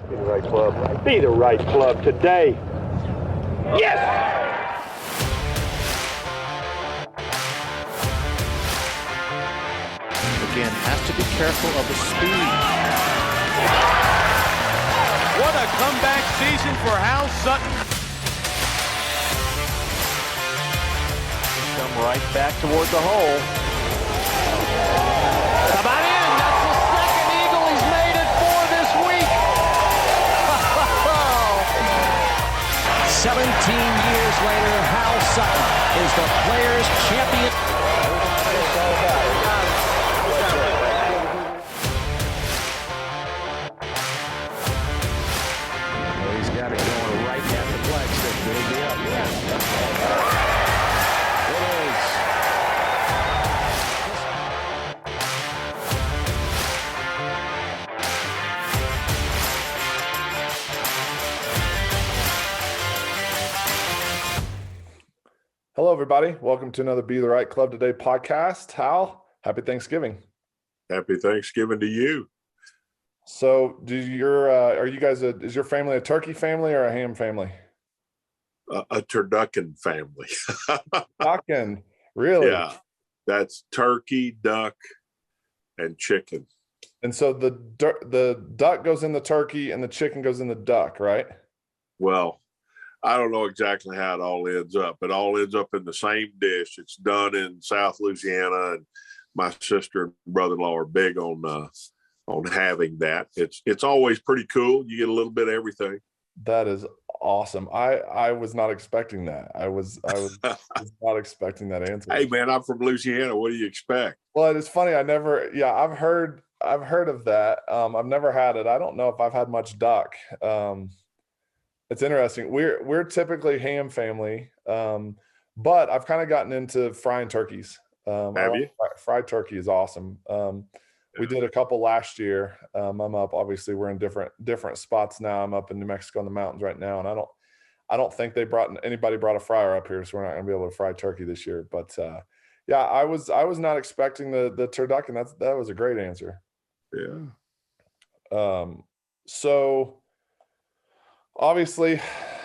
Be the right club. Be the right club today. Yes! Again, has to be careful of the speed. What a comeback season for Hal Sutton. Come right back toward the hole. How about in? That's the second eagle he's made it for this week. 17 years later, Hal Sutton is the Players' Champion. He's got it going right at the flagstick. It'll be up. It is. Hello, everybody. Welcome to another Be the Right Club Today podcast. Hal, happy Thanksgiving. Happy Thanksgiving to you. So, is your family a turkey family or a ham family? A turducken family. Ducking, really? Yeah, that's turkey, duck, and chicken. And so the duck goes in the turkey and the chicken goes in the duck, right? Well, I don't know exactly how it all ends up. It all ends up in the same dish. It's done in South Louisiana, and my sister and brother-in-law are big on having that. It's always pretty cool. You get a little bit of everything. That is awesome. I was not expecting that. I was not expecting that answer. Hey man, I'm from Louisiana. What do you expect? Well, it's funny. I've heard of that. I've never had it. I don't know if I've had much duck. It's interesting. We're typically ham family, but I've kind of gotten into frying turkeys. Have you? Fried turkey is awesome. We did a couple last year. I'm up. Obviously, we're in different spots now. I'm up in New Mexico in the mountains right now, and I don't think anybody brought a fryer up here, so we're not going to be able to fry turkey this year. But yeah, I was not expecting the turducken. That was a great answer. Yeah. So obviously,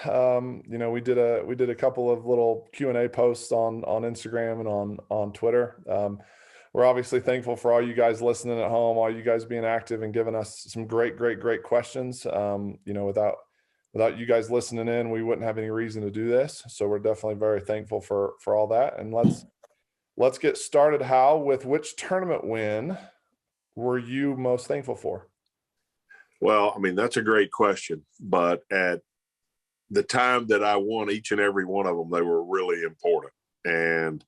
we did a couple of little Q&A posts on Instagram and on Twitter. We're obviously thankful for all you guys listening at home, all you guys being active and giving us some great questions. Without you guys listening in, we wouldn't have any reason to do this. So we're definitely very thankful for all that. And let's get started, Hal, with which tournament win were you most thankful for? Well, I mean, that's a great question. But at the time that I won each and every one of them, they were really important. And,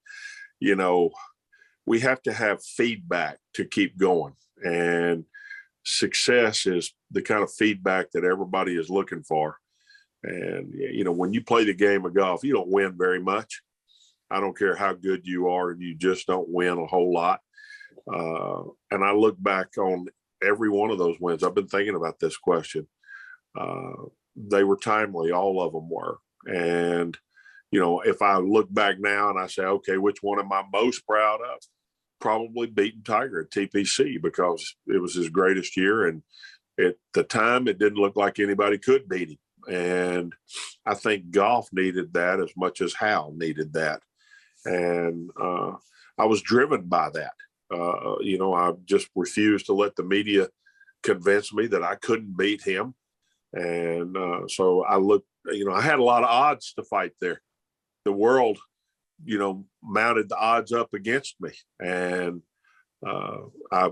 we have to have feedback to keep going. And success is the kind of feedback that everybody is looking for. And, when you play the game of golf, you don't win very much. I don't care how good you are, you just don't win a whole lot. And I look back on every one of those wins. I've been thinking about this question. They were timely. All of them were. And, if I look back now and I say, okay, which one am I most proud of? Probably beating Tiger at TPC because it was his greatest year. And at the time, it didn't look like anybody could beat him. And I think golf needed that as much as Hal needed that. And I was driven by that. I just refused to let the media convince me that I couldn't beat him. And so I looked, I had a lot of odds to fight there. The world, mounted the odds up against me. And I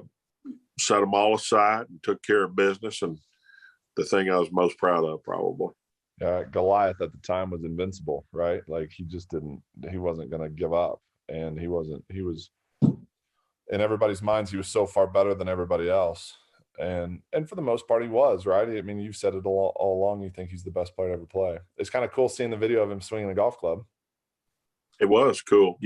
set them all aside and took care of business. And the thing I was most proud of, probably. Goliath at the time was invincible, right? Like he wasn't going to give up. And he was, in everybody's minds, he was so far better than everybody else. And for the most part, he was, right? I mean, you've said it all along. You think he's the best player to ever play. It's kind of cool seeing the video of him swinging a golf club. It was cool.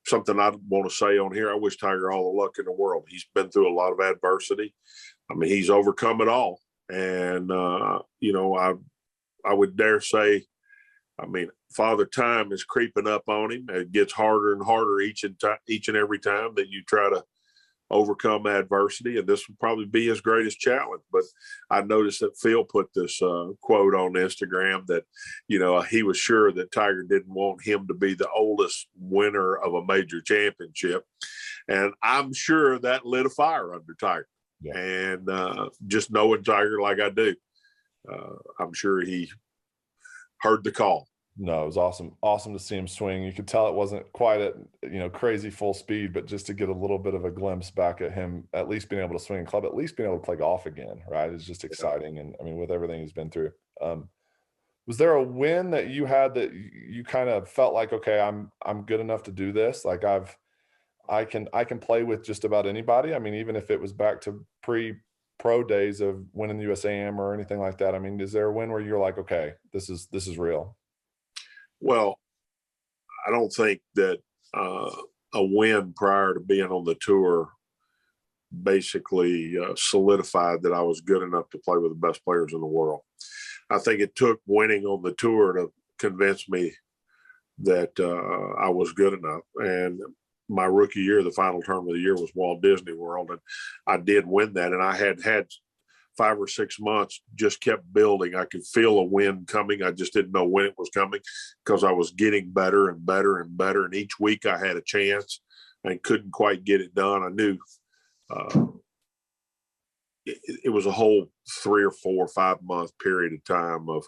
Something I want to say on here, I wish Tiger all the luck in the world. He's been through a lot of adversity. I mean, he's overcome it all. And, I would dare say, Father Time is creeping up on him. It gets harder and harder each and every time that you try to overcome adversity, and this will probably be his greatest challenge. But I noticed that Phil put this quote on Instagram that, he was sure that Tiger didn't want him to be the oldest winner of a major championship. And I'm sure that lit a fire under Tiger. Yeah. And just knowing Tiger like I do, I'm sure he heard the call. No, it was awesome. Awesome to see him swing. You could tell it wasn't quite at, crazy full speed, but just to get a little bit of a glimpse back at him, at least being able to swing a club, at least being able to play golf again, right? It's just exciting. And I mean, with everything he's been through. Was there a win that you had that you kind of felt like, okay, I'm good enough to do this? Like I can play with just about anybody. I mean, even if it was back to pre-pro days of winning the USAM or anything like that. I mean, is there a win where you're like, okay, this is real? Well, I don't think that a win prior to being on the tour basically solidified that I was good enough to play with the best players in the world. I think it took winning on the tour to convince me that I was good enough. And my rookie year, the final term of the year was Walt Disney World, and I did win that. And I had 5 or 6 months, just kept building. I could feel a win coming. I just didn't know when it was coming because I was getting better and better and better. And each week I had a chance and couldn't quite get it done. I knew it was a whole 3 or 4 or 5 month period of time of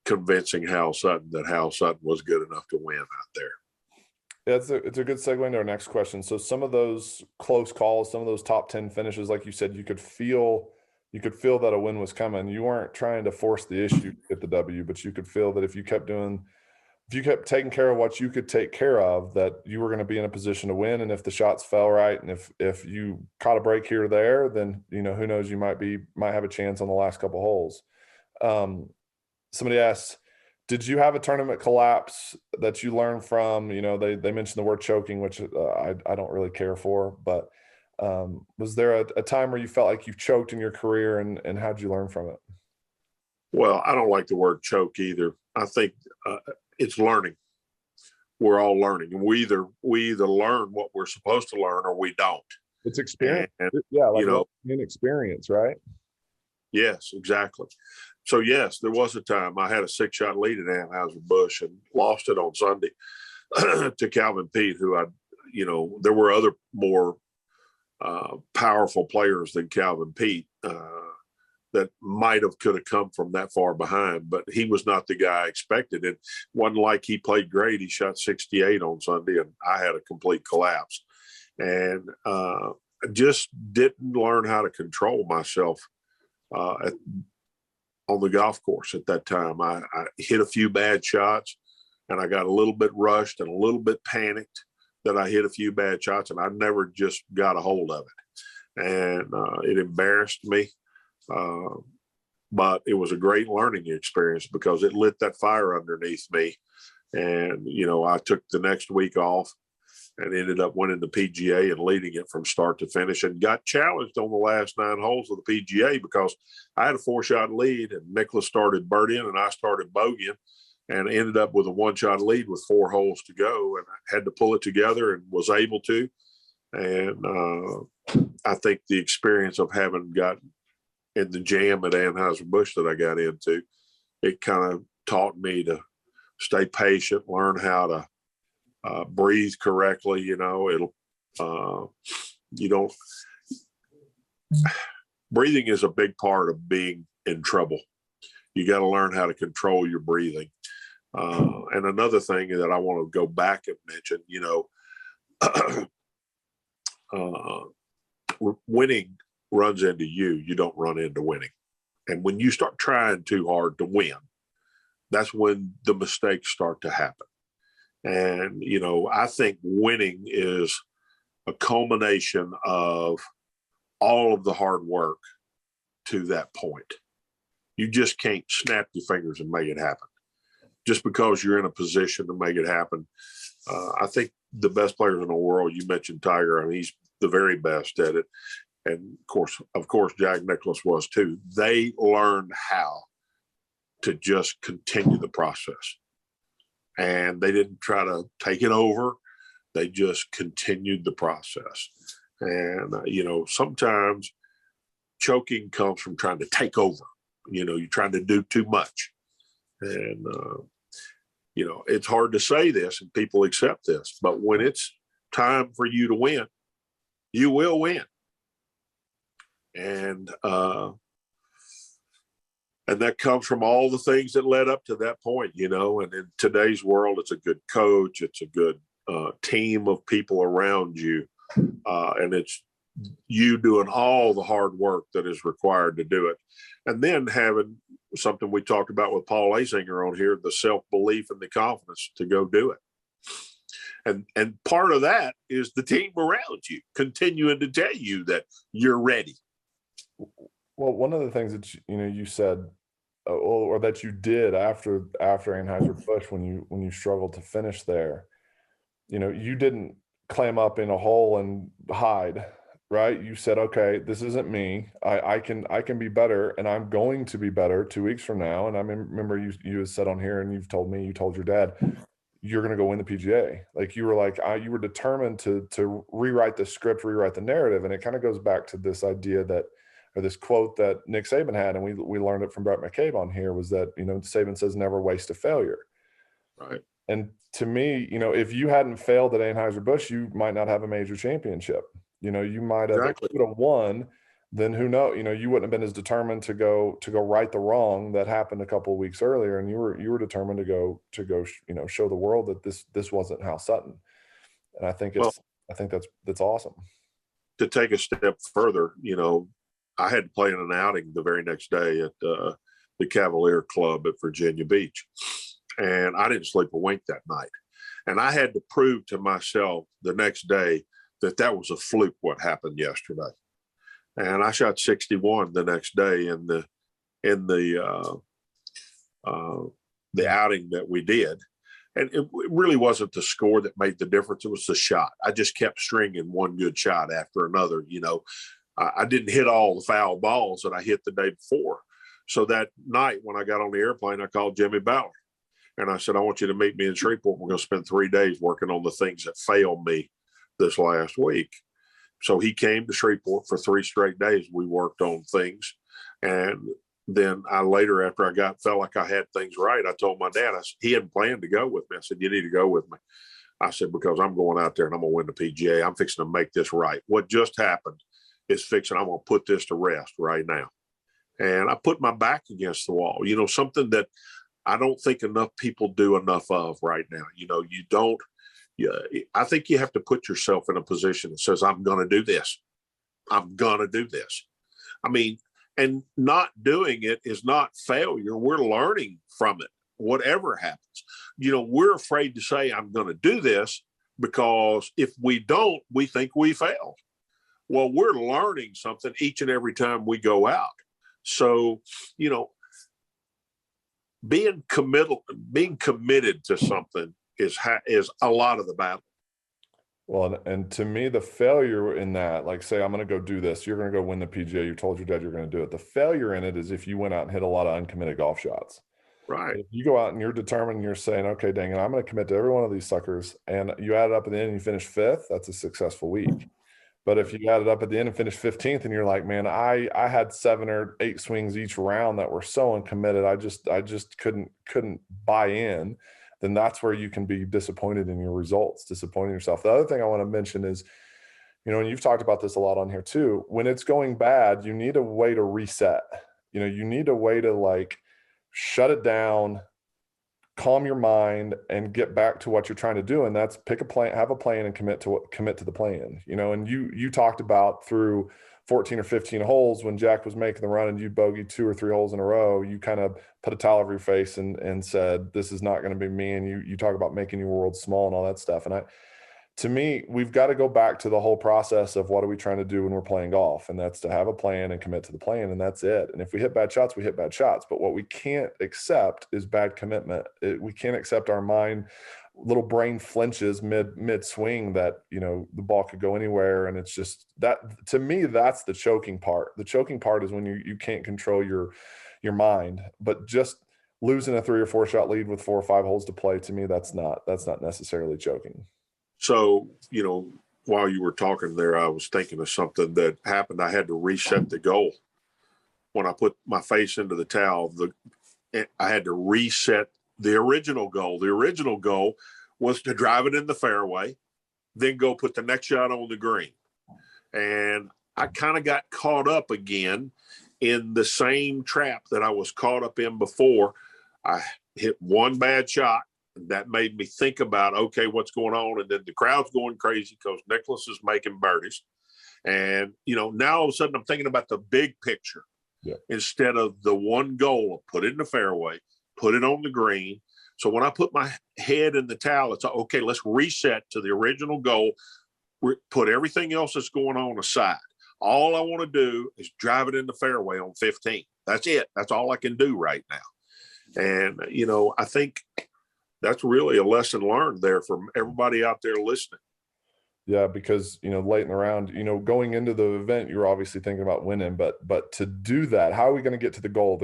convincing Hal Sutton that Hal Sutton was good enough to win out there. Yeah, it's a good segue into our next question. So some of those close calls, some of those top 10 finishes, like you said, you could feel that a win was coming. You weren't trying to force the issue to get the W, but you could feel that if you kept taking care of what you could take care of, that you were going to be in a position to win. And if the shots fell right, and if you caught a break here or there, then, who knows, you might have a chance on the last couple holes. Somebody asked, did you have a tournament collapse that you learned from? They mentioned the word choking, which I don't really care for, but was there a time where you felt like you've choked in your career, and how'd you learn from it? Well, I don't like the word choke either. I think it's learning. We're all learning, and we either learn what we're supposed to learn or we don't. It's experience. And, inexperience, right? Yes, exactly. So yes, there was a time I had a 6-shot lead at Anheuser-Busch and lost it on Sunday to Calvin Peete, who there were other more powerful players than Calvin Peete that could have come from that far behind, but he was not the guy I expected. It wasn't like he played great. He shot 68 on Sunday, and I had a complete collapse, and just didn't learn how to control myself on the golf course at that time. I hit a few bad shots, and I got a little bit rushed and a little bit panicked that I hit a few bad shots, and I never just got a hold of it. And it embarrassed me. But it was a great learning experience because it lit that fire underneath me. And, I took the next week off and ended up winning the PGA and leading it from start to finish, and got challenged on the last 9 holes of the PGA because I had a 4-shot lead, and Nicklaus started birdieing and I started bogeying, and ended up with a 1-shot lead with 4 holes to go, and I had to pull it together and was able to. And I think the experience of having gotten in the jam at Anheuser-Busch that I got into, it kind of taught me to stay patient, learn how to breathe correctly. Breathing is a big part of being in trouble. You got to learn how to control your breathing. And another thing that I want to go back and mention, winning runs into you. You don't run into winning. And when you start trying too hard to win, that's when the mistakes start to happen. And, I think winning is a culmination of all of the hard work to that point. You just can't snap your fingers and make it happen just because you're in a position to make it happen. I think the best players in the world, you mentioned Tiger, and he's the very best at it. And of course, Jack Nicklaus was too. They learned how to just continue the process. And they didn't try to take it over. They just continued the process. And, sometimes choking comes from trying to take over. You're trying to do too much. And, it's hard to say this and people accept this, but when it's time for you to win, you will win. And that comes from all the things that led up to that point, and in today's world, it's a good coach. It's a good team of people around you. And it's you doing all the hard work that is required to do it. And then having something we talked about with Paul Asinger on here, the self-belief and the confidence to go do it. And part of that is the team around you continuing to tell you that you're ready. Well, one of the things that you said, or that you did after Anheuser-Busch when you struggled to finish there, you didn't clam up in a hole and hide, right? You said, okay, this isn't me. I can be better, and I'm going to be better 2 weeks from now. And I remember you had said on here, and you told your dad, you're going to go win the PGA. Like you were determined to rewrite the script, rewrite the narrative. And it kind of goes back to this idea or this quote that Nick Saban had, and we learned it from Brett McCabe on here, was that, Saban says, never waste a failure. Right. And to me, if you hadn't failed at Anheuser-Busch, you might not have a major championship. You might have, Exactly. if you would have won, then who knows, you wouldn't have been as determined to go right the wrong that happened a couple of weeks earlier. And you were determined to go, show the world that this wasn't Hal Sutton. And I think that's awesome. To take a step further, I had to play in an outing the very next day at the Cavalier Club at Virginia Beach. And I didn't sleep a wink that night. And I had to prove to myself the next day that was a fluke what happened yesterday. And I shot 61 the next day in the outing that we did. And it really wasn't the score that made the difference. It was the shot. I just kept stringing one good shot after another. I didn't hit all the foul balls that I hit the day before. So that night when I got on the airplane, I called Jimmy Ballard. And I said, I want you to meet me in Shreveport. We're going to spend 3 days working on the things that failed me this last week. So he came to Shreveport for 3 straight days. We worked on things. And then later, after I felt like I had things right, I told my dad, he hadn't planned to go with me. I said, you need to go with me. I said, because I'm going out there and I'm going to win the PGA. I'm fixing to make this right. What just happened is fixing. I'm going to put this to rest right now. And I put my back against the wall, something that I don't think enough people do enough of right now. I think you have to put yourself in a position that says, I'm going to do this. I'm going to do this. I mean, and not doing it is not failure. We're learning from it, whatever happens. We're afraid to say, I'm going to do this, because if we don't, we think we failed. Well, we're learning something each and every time we go out. So, being committed to something is a lot of the battle. Well, and to me, the failure in that, like, say, I'm going to go do this, you're going to go win the PGA, you told your dad you're going to do it. The failure in it is if you went out and hit a lot of uncommitted golf shots. Right. If you go out and you're determined, and you're saying, okay, dang it, I'm going to commit to every one of these suckers, and you add it up at the end and you finish 5th, that's a successful week. But if you add it up at the end and finish 15th and you're like, man, I had 7 or 8 swings each round that were so uncommitted, I just couldn't buy in, then that's where you can be disappointed in your results, disappointing yourself. The other thing I want to mention is, and you've talked about this a lot on here too, when it's going bad, you need a way to reset. You need a way to shut it down, calm your mind, and get back to what you're trying to do. And that's pick a plan, have a plan, and commit to the plan, and you talked about through 14 or 15 holes when Jack was making the run and you bogeyed 2 or 3 holes in a row, you kind of put a towel over your face and said, this is not going to be me. And you talk about making your world small and all that stuff. And to me, we've got to go back to the whole process of what are we trying to do when we're playing golf? And that's to have a plan and commit to the plan. And that's it. And if we hit bad shots, we hit bad shots. But what we can't accept is bad commitment. We can't accept our mind, little brain flinches mid swing that, the ball could go anywhere. And it's just that, to me, that's the choking part. The choking part is when you can't control your mind, but just losing a 3 or 4 shot lead with 4 or 5 holes to play, to me, that's not necessarily choking. So, while you were talking there, I was thinking of something that happened. I had to reset the goal when I put my face into the towel. I had to reset the original goal. The original goal was to drive it in the fairway, then go put the next shot on the green. And I kind of got caught up again in the same trap that I was caught up in before. I hit one bad shot. That made me think about, okay, what's going on? And then the crowd's going crazy because Nicholas is making birdies. And, now all of a sudden I'm thinking about the big picture instead of the one goal of put it in the fairway, put it on the green. So when I put my head in the towel, it's okay, let's reset to the original goal, put everything else that's going on aside. All I want to do is drive it in the fairway on 15. That's it. That's all I can do right now. And, I think that's really a lesson learned there from everybody out there listening. Yeah, because, late in the round, going into the event, you're obviously thinking about winning, but to do that, how are we going to get to the goal?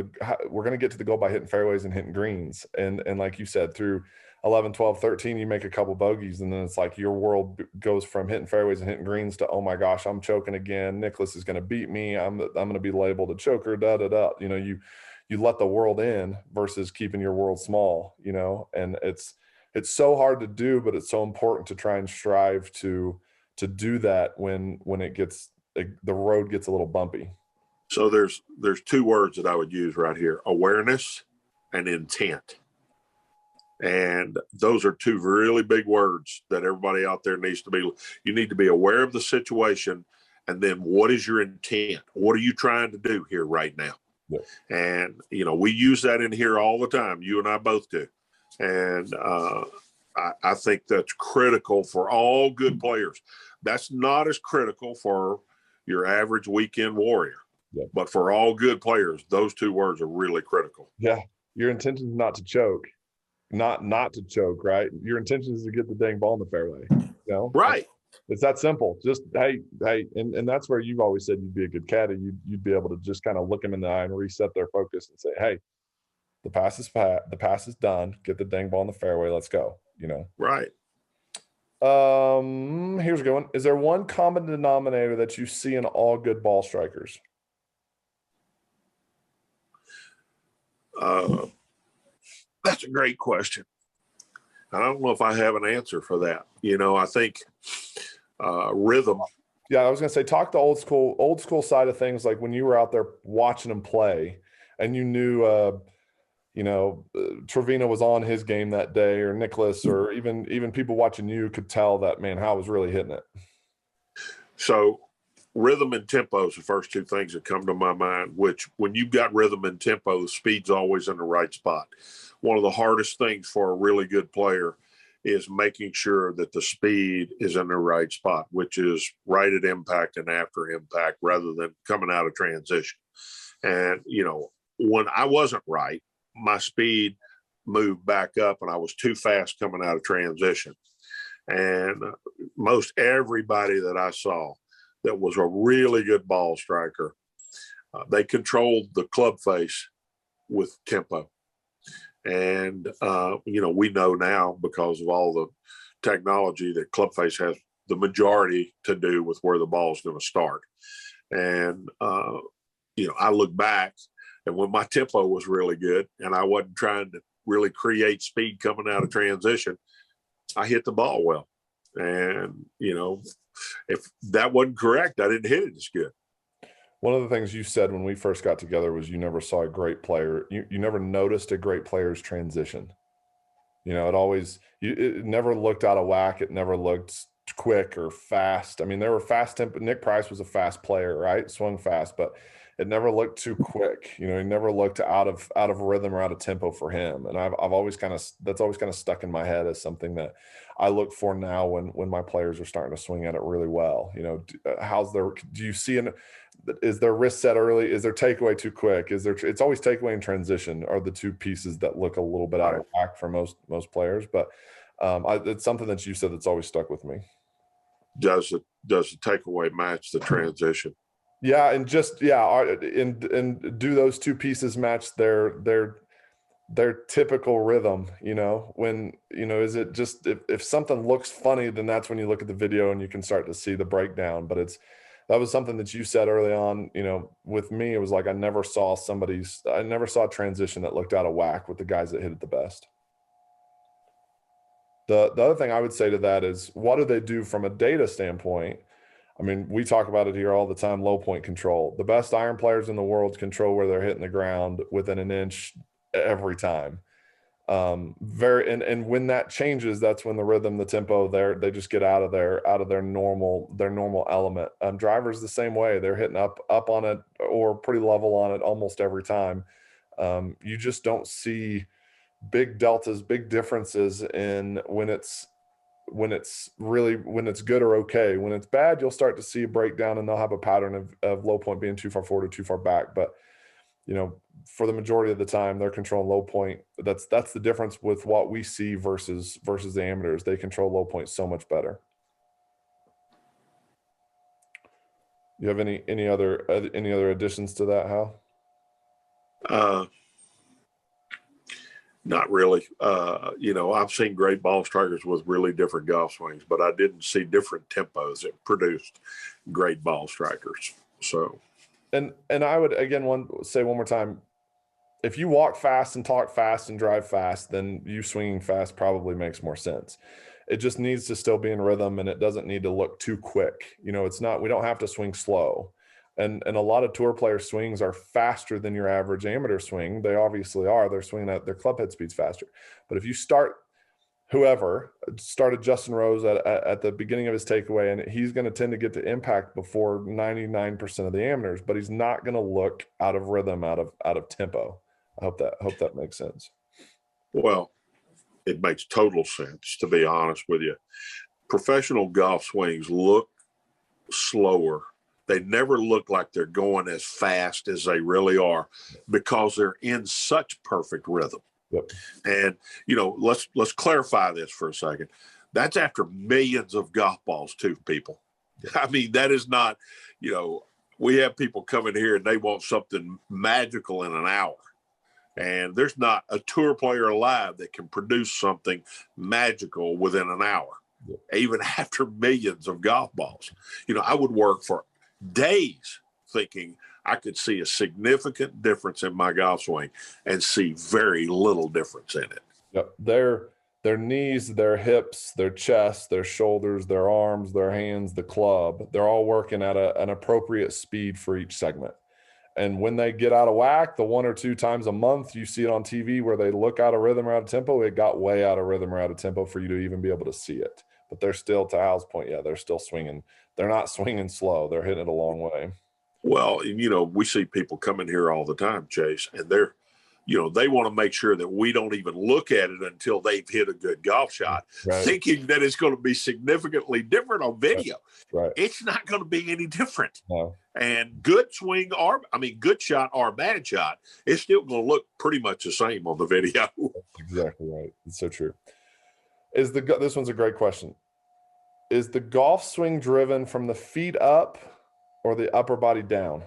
We're going to get to the goal by hitting fairways and hitting greens. And like you said, through 11, 12, 13, you make a couple bogeys, and then it's like your world goes from hitting fairways and hitting greens to, oh my gosh, I'm choking again. Nicholas is going to beat me. I'm going to be labeled a choker, you let the world in versus keeping your world small, and it's so hard to do, but it's so important to try and strive to do that when it gets, the road gets a little bumpy. So there's two words that I would use right here: awareness and intent. And those are two really big words that everybody out there needs to be. You need to be aware of the situation, and then what is your intent? What are you trying to do here right now? Yeah. And, we use that in here all the time. You and I both do. And I think that's critical for all good players. That's not as critical for your average weekend warrior. Yeah. But for all good players, those two words are really critical. Yeah. Your intention is not to choke, not to choke, right? Your intention is to get the dang ball in the fairway. Right. It's that simple. Just, hey, and that's where you've always said you'd be a good caddy. You'd be able to just kind of look them in the eye and reset their focus and say, hey, the pass is done. Get the dang ball in the fairway. Let's go. Right. Here's a good one. Is there one common denominator that you see in all good ball strikers? That's a great question. I don't know if I have an answer for that. I think rhythm. Yeah, I was going to say, talk the old school side of things, like when you were out there watching them play and you knew, Trevino was on his game that day, or Nicholas, or even people watching you could tell that, man, Hal was really hitting it. So rhythm and tempo is the first two things that come to my mind, which when you've got rhythm and tempo, the speed's always in the right spot. One of the hardest things for a really good player is making sure that the speed is in the right spot, which is right at impact and after impact rather than coming out of transition. And, when I wasn't right, my speed moved back up and I was too fast coming out of transition. And most everybody that I saw that was a really good ball striker, they controlled the club face with tempo. And, we know now because of all the technology that club face has the majority to do with where the ball is going to start. And, I look back and when my tempo was really good and I wasn't trying to really create speed coming out of transition, I hit the ball well. And, if that wasn't correct, I didn't hit it as good. One of the things you said when we first got together was you never saw a great player. You never noticed a great player's transition. It never looked out of whack. It never looked quick or fast. I mean, there were fast tempo. Nick Price was a fast player, right? Swung fast, but it never looked too quick. He never looked out of rhythm or out of tempo for him. And I've always that's always kind of stuck in my head as something that I look for now when my players are starting to swing at it really well. Do you see is their wrist set early? Is their takeaway too quick? It's always takeaway and transition are the two pieces that look a little bit out of whack for most players. But it's something that you said that's always stuck with me. Does the takeaway match the transition? Yeah, and do those two pieces match their their typical rhythm, when, is it just, if something looks funny, then that's when you look at the video and you can start to see the breakdown. But that was something that you said early on, with me, it was like, I never saw a transition that looked out of whack with the guys that hit it the best. The other thing I would say to that is, what do they do from a data standpoint? I mean, we talk about it here all the time, low point control. The best iron players in the world control where they're hitting the ground within an inch every time. And when that changes, that's when the rhythm, the tempo, they just get out of their normal element. Drivers the same way. They're hitting up on it or pretty level on it almost every time. You just don't see big deltas, big differences in when it's good or okay. When it's bad, you'll start to see a breakdown, and they'll have a pattern of low point being too far forward or too far back. But for the majority of the time, they're controlling low point. That's the difference with what we see versus the amateurs. They control low point so much better. You have any other additions to that, Hal? Not really. I've seen great ball strikers with really different golf swings, but I didn't see different tempos that produced great ball strikers. So, and I would again say one more time, if you walk fast and talk fast and drive fast, then you swinging fast probably makes more sense. It just needs to still be in rhythm, and it doesn't need to look too quick. We don't have to swing slow. And a lot of tour player swings are faster than your average amateur swing. They obviously are. They're swinging at their club head speeds faster. But if you started Justin Rose at the beginning of his takeaway, and he's going to tend to get to impact before 99% of the amateurs, but he's not going to look out of rhythm, out of tempo. I hope that makes sense. Well, it makes total sense, to be honest with you. Professional golf swings look slower. They never look like they're going as fast as they really are because they're in such perfect rhythm. Yep. And, let's clarify this for a second. That's after millions of golf balls too, people. I mean, that is not, we have people coming here and they want something magical in an hour. And there's not a tour player alive that can produce something magical within an hour, even after millions of golf balls. I would work for days thinking I could see a significant difference in my golf swing and see very little difference in it. Yep. Their knees, their hips, their chest, their shoulders, their arms, their hands, the club, they're all working at an appropriate speed for each segment. And when they get out of whack, the 1 or 2 times a month, you see it on TV where they look out of rhythm or out of tempo, it got way out of rhythm or out of tempo for you to even be able to see it. But they're still, to Hal's point, they're still swinging. They're not swinging slow. They're hitting it a long way. Well, we see people coming here all the time, Chase, and they want to make sure that we don't even look at it until they've hit a good golf shot, right, thinking that it's going to be significantly different on video. Right. It's not going to be any different. No. And good shot or bad shot, it's still going to look pretty much the same on the video. That's exactly right. It's so true. This one's a great question. Is the golf swing driven from the feet up or the upper body down?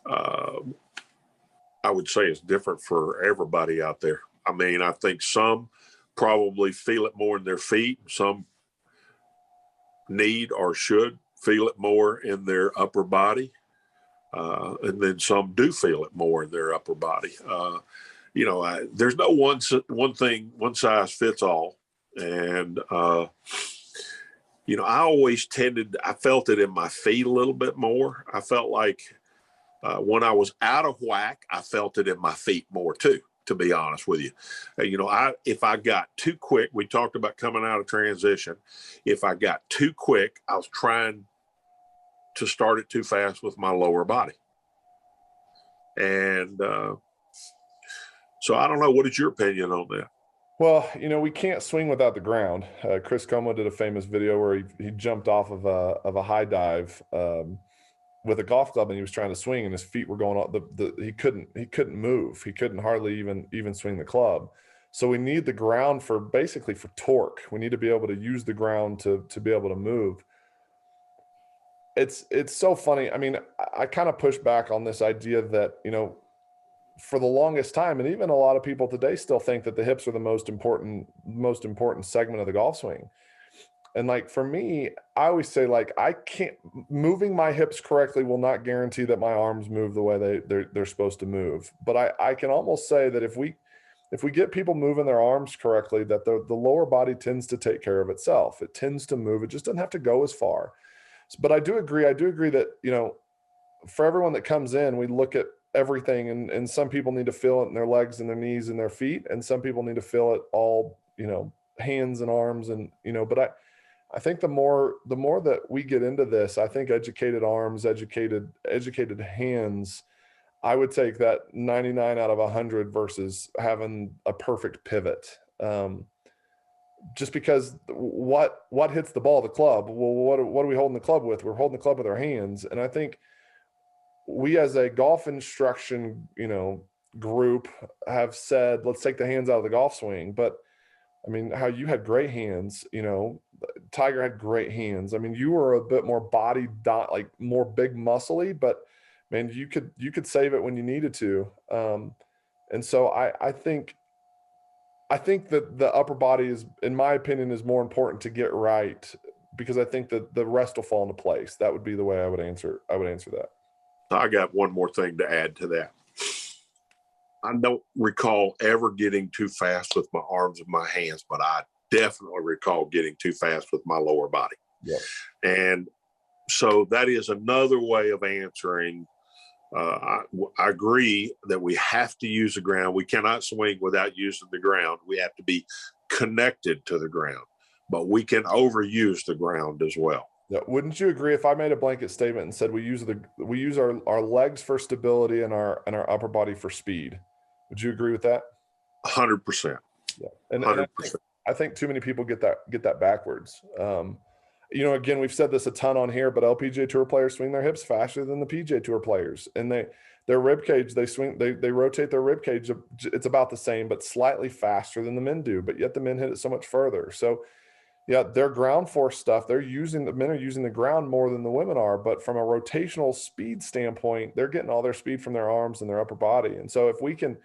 I would say it's different for everybody out there. I mean, I think some probably feel it more in their feet. Some need or should feel it more in their upper body. And then some do feel it more in their upper body. There's no one size fits all. And, I always I felt it in my feet a little bit more. I felt like when I was out of whack, I felt it in my feet more too, to be honest with you. If I got too quick, we talked about coming out of transition. If I got too quick, I was trying to start it too fast with my lower body. And so I don't know. What is your opinion on that? Well, we can't swing without the ground. Chris Como did a famous video where he jumped off of a high dive with a golf club, and he was trying to swing, and his feet were going off. He couldn't move. He couldn't hardly even swing the club. So we need the ground for torque. We need to be able to use the ground to be able to move. It's so funny. I mean, I kind of push back on this idea that, for the longest time, and even a lot of people today still think that the hips are the most important segment of the golf swing. And like for me, I always say, like, I can't, moving my hips correctly will not guarantee that my arms move the way they're supposed to move. But I can almost say that if we get people moving their arms correctly, that the lower body tends to take care of itself. It tends to move. It just doesn't have to go as far. But I do agree that, for everyone that comes in, we look at everything, and some people need to feel it in their legs and their knees and their feet, and some people need to feel it all, hands and arms, and but I think the more that we get into this, I think educated arms, educated hands, I would take that 99 out of 100 versus having a perfect pivot. Just because what hits the ball, the club, well, what are we holding the club with? We're holding the club with our hands. And I think we, as a golf instruction, group, have said, let's take the hands out of the golf swing. But I mean, how you had great hands, Tiger had great hands. I mean, you were a bit more body like more big muscly, but man, you could save it when you needed to. And so I think that the upper body is, in my opinion, is more important to get right, because I think that the rest will fall into place. That would be the way I would answer that. I got one more thing to add to that. I don't recall ever getting too fast with my arms and my hands, but I definitely recall getting too fast with my lower body. Yeah. And so that is another way of answering. I agree that we have to use the ground. We cannot swing without using the ground. We have to be connected to the ground, but we can overuse the ground as well. Yeah. Wouldn't you agree if I made a blanket statement and said we use our legs for stability and our upper body for speed? Would you agree with that? 100%. Yeah. And 100%. I think too many people get that backwards. Again, we've said this a ton on here, but LPGA Tour players swing their hips faster than the PGA Tour players, and their rib cage, they rotate their rib cage. It's about the same, but slightly faster than the men do. But yet the men hit it so much further. So yeah, their ground force stuff, the men are using the ground more than the women are. But from a rotational speed standpoint, they're getting all their speed from their arms and their upper body. And so if we can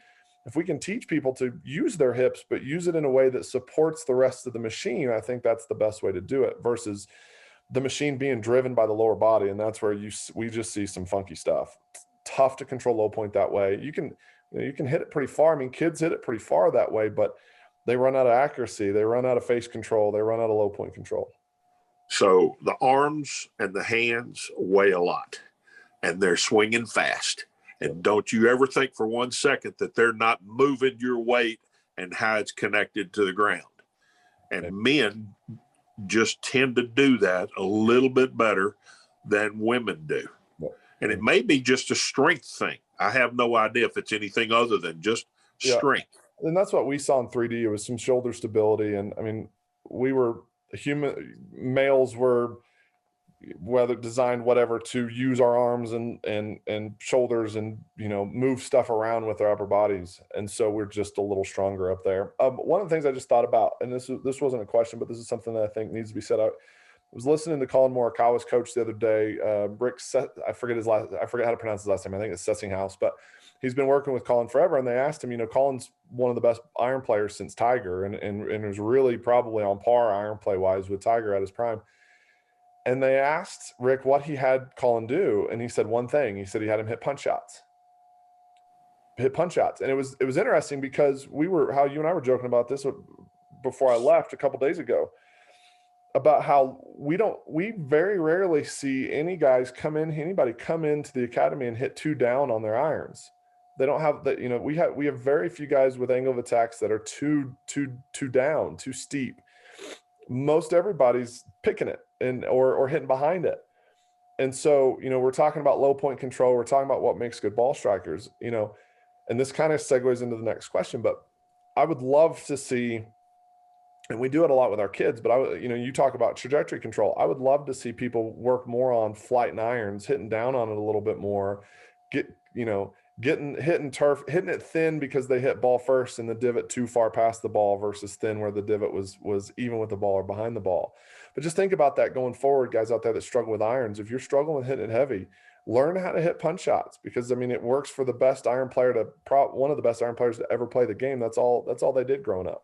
teach people to use their hips, but use it in a way that supports the rest of the machine, I think that's the best way to do it, versus the machine being driven by the lower body. And that's where we just see some funky stuff. Tough to control low point that way. You can hit it pretty far. I mean, kids hit it pretty far that way, but they run out of accuracy. They run out of face control. They run out of low point control. So the arms and the hands weigh a lot, and they're swinging fast. And don't you ever think for 1 second that they're not moving your weight and how it's connected to the ground. And men just tend to do that a little bit better than women do. And it may be just a strength thing. I have no idea if it's anything other than just strength. And that's what we saw in 3D. It was some shoulder stability. And I mean, males were designed to use our arms and shoulders and move stuff around with our upper bodies, and so we're just a little stronger up there. One of the things I just thought about, and this wasn't a question, but this is something that I think needs to be said. I was listening to Colin Morikawa's coach the other day, I forget how to pronounce his last name. I think it's Sessinghouse, but he's been working with Colin forever, and they asked him, Colin's one of the best iron players since Tiger, and was really probably on par iron play wise with Tiger at his prime. And they asked Rick what he had Colin do, and he said one thing. He said he had him hit punch shots. And it was interesting because how you and I were joking about this before I left a couple days ago, about how we very rarely see anybody come into the academy and hit 2 down on their irons. They don't have that. We have very few guys with angle of attacks that are too down, too steep. Most everybody's picking it or hitting behind it. And so, we're talking about low point control. We're talking about what makes good ball strikers, and this kind of segues into the next question, but I would love to see, and we do it a lot with our kids, but you talk about trajectory control. I would love to see people work more on flight and irons, hitting down on it a little bit more, hitting it thin because they hit ball first and the divot too far past the ball, versus thin where the divot was even with the ball or behind the ball. But just think about that going forward, guys out there that struggle with irons. If you're struggling with hitting it heavy, learn how to hit punch shots, because I mean, it works for the best iron player one of the best iron players to ever play the game. That's all they did growing up.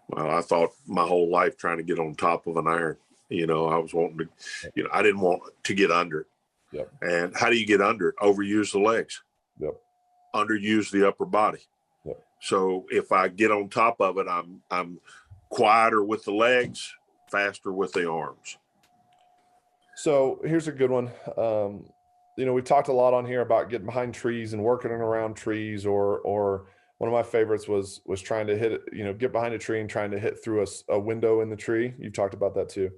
Well, I thought my whole life trying to get on top of an iron. I was wanting to, I didn't want to get under it. Yep. And how do you get under it? Overuse the legs. Yep. Underuse the upper body. Yep. So if I get on top of it, I'm quieter with the legs, faster with the arms. So here's a good one. We talked a lot on here about getting behind trees and working around trees, or one of my favorites was trying to hit it, get behind a tree and trying to hit through a window in the tree. You've talked about that too.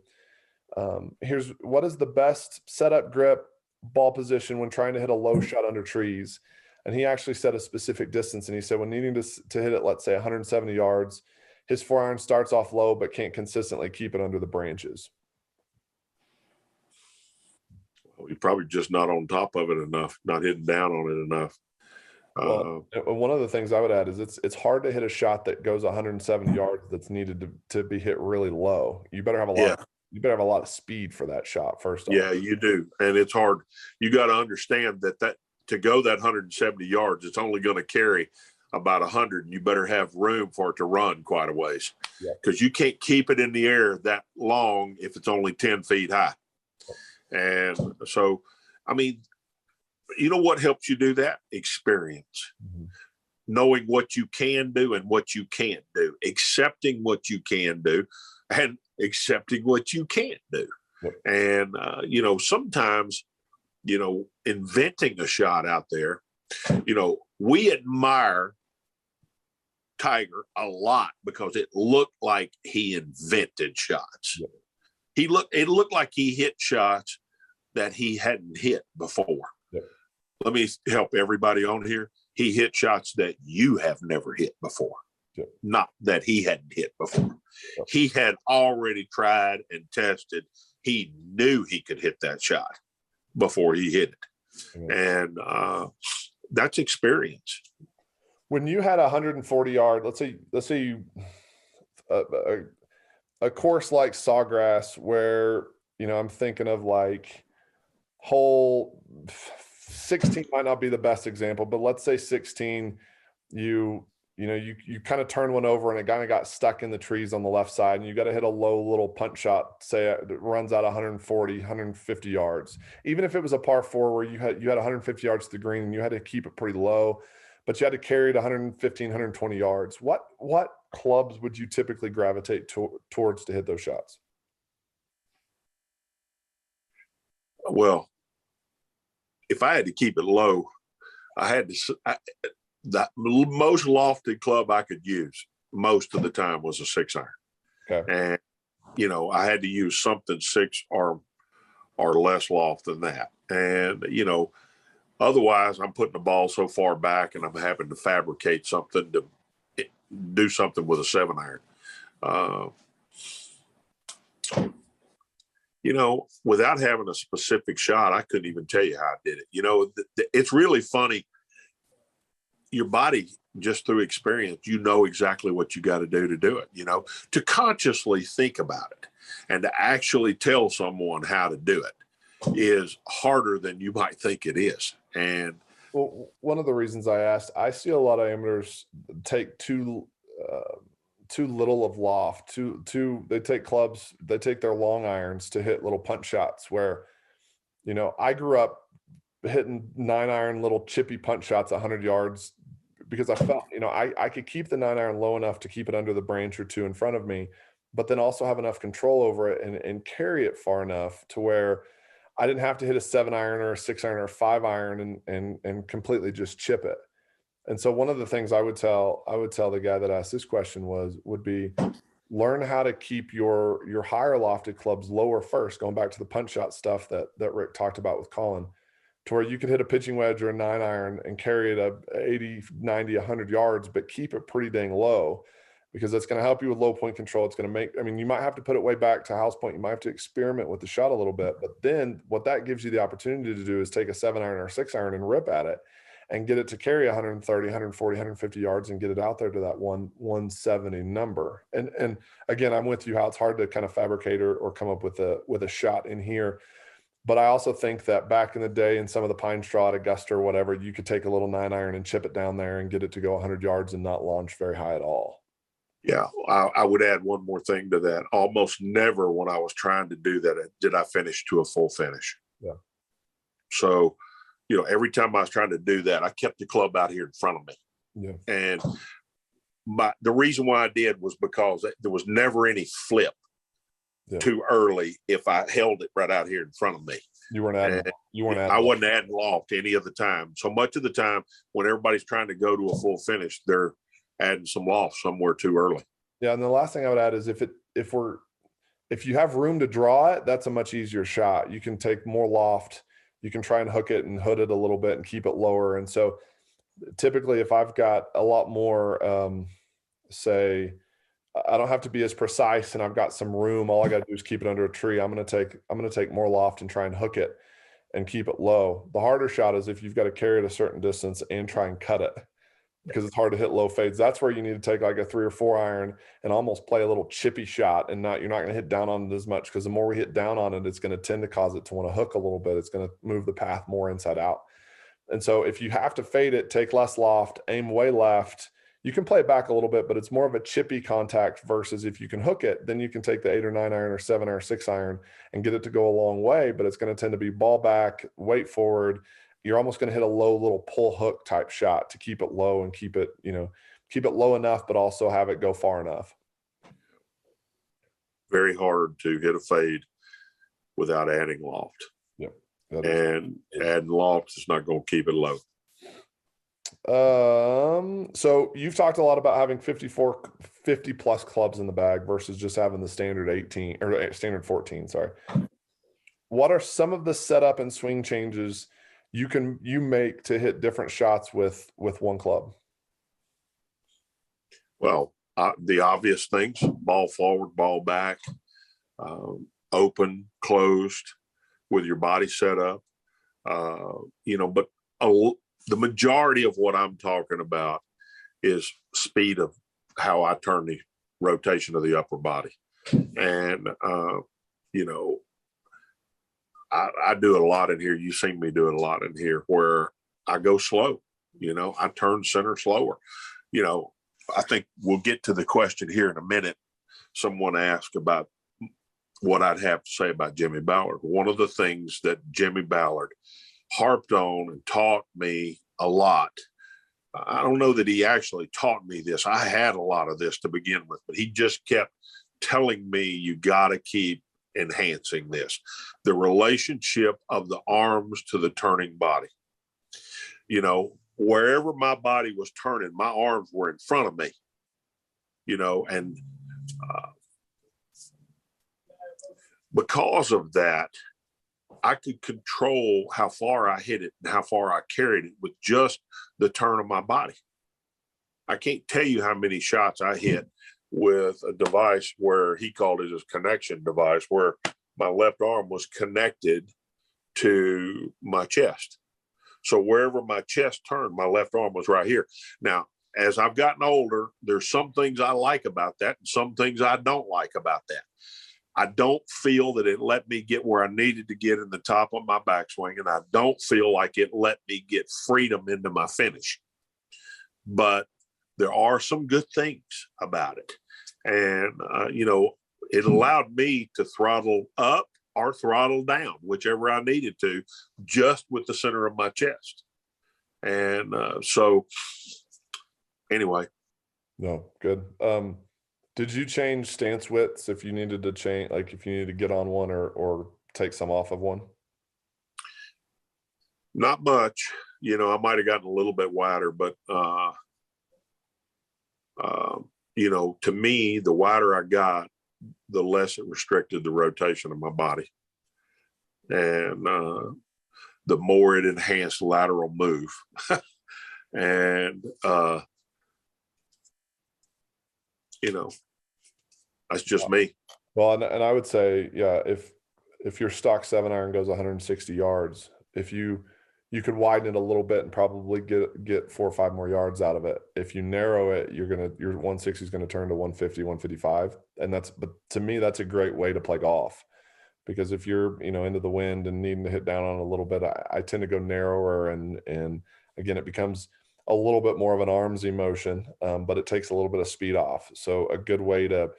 Here's what is the best setup, grip, ball position when trying to hit a low shot under trees. And he actually set a specific distance, and he said when needing to hit it, let's say 170 yards, his 4-iron starts off low but can't consistently keep it under the branches. Well, you're probably just not on top of it enough, not hitting down on it enough. Well, one of the things I would add is it's hard to hit a shot that goes 170 yards that's needed to be hit really low. You better have a lot of speed for that shot first off. Yeah, you do. And it's hard. You got to understand that to go that 170 yards, it's only going to carry about 100, and you better have room for it to run quite a ways, because you can't keep it in the air that long if it's only 10 feet high. And so, I mean, you know what helps you do that? Experience. Mm-hmm. Knowing what you can do and what you can't do, accepting what you can do and accepting what you can't do. Yep. And, sometimes, inventing a shot out there, we admire Tiger a lot because it looked like he invented shots. Yep. It looked like he hit shots that he hadn't hit before. Yep. Let me help everybody on here. He hit shots that you have never hit before. Yep. Not that he hadn't hit before. Yep. He had already tried and tested. He knew he could hit that shot before he hit it. Mm-hmm. And that's experience. When you had 140 yard, let's say you a course like Sawgrass, where I'm thinking of like hole 16 might not be the best example, but let's say 16, you kind of turn one over and it kind of got stuck in the trees on the left side, and you got to hit a low little punch shot, say it runs out 140, 150 yards. Even if it was a par 4 where you had 150 yards to the green and you had to keep it pretty low, but you had to carry it 115, 120 yards. What clubs would you typically gravitate towards to hit those shots? Well, if I had to keep it low, the most lofted club I could use most of the time was a 6-iron. Okay. And, I had to use something 6 or less loft than that. And, otherwise I'm putting the ball so far back and I'm having to fabricate something to do something with a 7-iron. Without having a specific shot, I couldn't even tell you how I did it. It's really funny. Your body, just through experience, exactly what you got to do it, to consciously think about it and to actually tell someone how to do it is harder than you might think it is. And one of the reasons I asked, I see a lot of amateurs take too little of loft. They take clubs, they take their long irons to hit little punch shots. Where, I grew up hitting 9-iron little chippy punch shots 100 yards because I felt, I could keep the 9-iron low enough to keep it under the branch or two in front of me, but then also have enough control over it and carry it far enough to where I didn't have to hit a 7-iron or a 6-iron or a 5-iron and completely just chip it. And so one of the things I would tell the guy that asked this question would be learn how to keep your higher lofted clubs lower first, going back to the punch shot stuff that Rick talked about with Colin, to where you could hit a pitching wedge or a 9-iron and carry it 80, 90, 100 yards, but keep it pretty dang low, because that's going to help you with low point control. It's going to you might have to put it way back to house point. You might have to experiment with the shot a little bit, but then what that gives you the opportunity to do is take a 7-iron or a 6-iron and rip at it and get it to carry 130, 140, 150 yards and get it out there to that 170 number. And again, I'm with you how it's hard to kind of fabricate or come up with a shot in here. But I also think that back in the day in some of the pine straw at Augusta or whatever, you could take a little 9-iron and chip it down there and get it to go 100 yards and not launch very high at all. Yeah, I would add one more thing to that. Almost never when I was trying to do that did I finish to a full finish. Yeah. So, every time I was trying to do that, I kept the club out here in front of me. Yeah. And the reason why I did was because there was never any flip too early if I held it right out here in front of me. You weren't adding. I wasn't adding loft any of the time. So much of the time when everybody's trying to go to a full finish, they're adding some loft somewhere too early. Yeah, and the last thing I would add is if you have room to draw it, that's a much easier shot. You can take more loft. You can try and hook it and hood it a little bit and keep it lower. And so typically if I've got a lot more, say, I don't have to be as precise and I've got some room, all I got to do is keep it under a tree. I'm going to take more loft and try and hook it and keep it low. The harder shot is if you've got to carry it a certain distance and try and cut it, because it's hard to hit low fades. That's where you need to take like a 3 or 4 iron and almost play a little chippy shot, and you're not going to hit down on it as much, because the more we hit down on it, it's going to tend to cause it to want to hook a little bit. It's going to move the path more inside out. And so if you have to fade it, take less loft, aim way left. You can play it back a little bit, but it's more of a chippy contact versus if you can hook it, then you can take the 8 or 9 iron or 7 or 6 iron and get it to go a long way, but it's going to tend to be ball back, weight forward. You're almost going to hit a low little pull hook type shot to keep it low and keep it low enough, but also have it go far enough. Very hard to hit a fade without adding loft. Yep. And adding loft is not going to keep it low. So you've talked a lot about having 50 plus clubs in the bag versus just having the standard 18 or standard 14. Sorry. What are some of the setup and swing changes you make to hit different shots with one club? Well, the obvious things: ball forward, ball back, open, closed, with your body set up. But the majority of what I'm talking about is speed of how I turn the rotation of the upper body. And, I do a lot in here. You've seen me do it a lot in here where I go slow, I turn center slower. I think we'll get to the question here in a minute. Someone asked about what I'd have to say about Jimmy Ballard. One of the things that Jimmy Ballard harped on and taught me a lot. I don't know that he actually taught me this. I had a lot of this to begin with, but he just kept telling me, you got to keep enhancing this. The relationship of the arms to the turning body. Wherever my body was turning, my arms were in front of me, and because of that, I could control how far I hit it and how far I carried it with just the turn of my body. I can't tell you how many shots I hit with a device where he called it a connection device, where my left arm was connected to my chest. So wherever my chest turned, my left arm was right here. Now, as I've gotten older, there's some things I like about that and some things I don't like about that. I don't feel that it let me get where I needed to get in the top of my backswing, and I don't feel like it let me get freedom into my finish. But there are some good things about it. And, it allowed me to throttle up or throttle down, whichever I needed to, just with the center of my chest. And so anyway. No, good. Did you change stance widths if you needed to change, like if you needed to get on one or take some off of one? Not much. I might have gotten a little bit wider, but, to me, the wider I got, the less it restricted the rotation of my body. And the more it enhanced lateral move. And, that's just me. Well, and I would say, yeah, if your stock 7-iron goes 160 yards, if you could widen it a little bit and probably get 4 or 5 more yards out of it. If you narrow it, your 160 is going to turn to 150, 155. But to me, that's a great way to play golf. because if you're, into the wind and needing to hit down on a little bit, I tend to go narrower, and again, it becomes a little bit more of an armsy motion, but it takes a little bit of speed off. So a good way to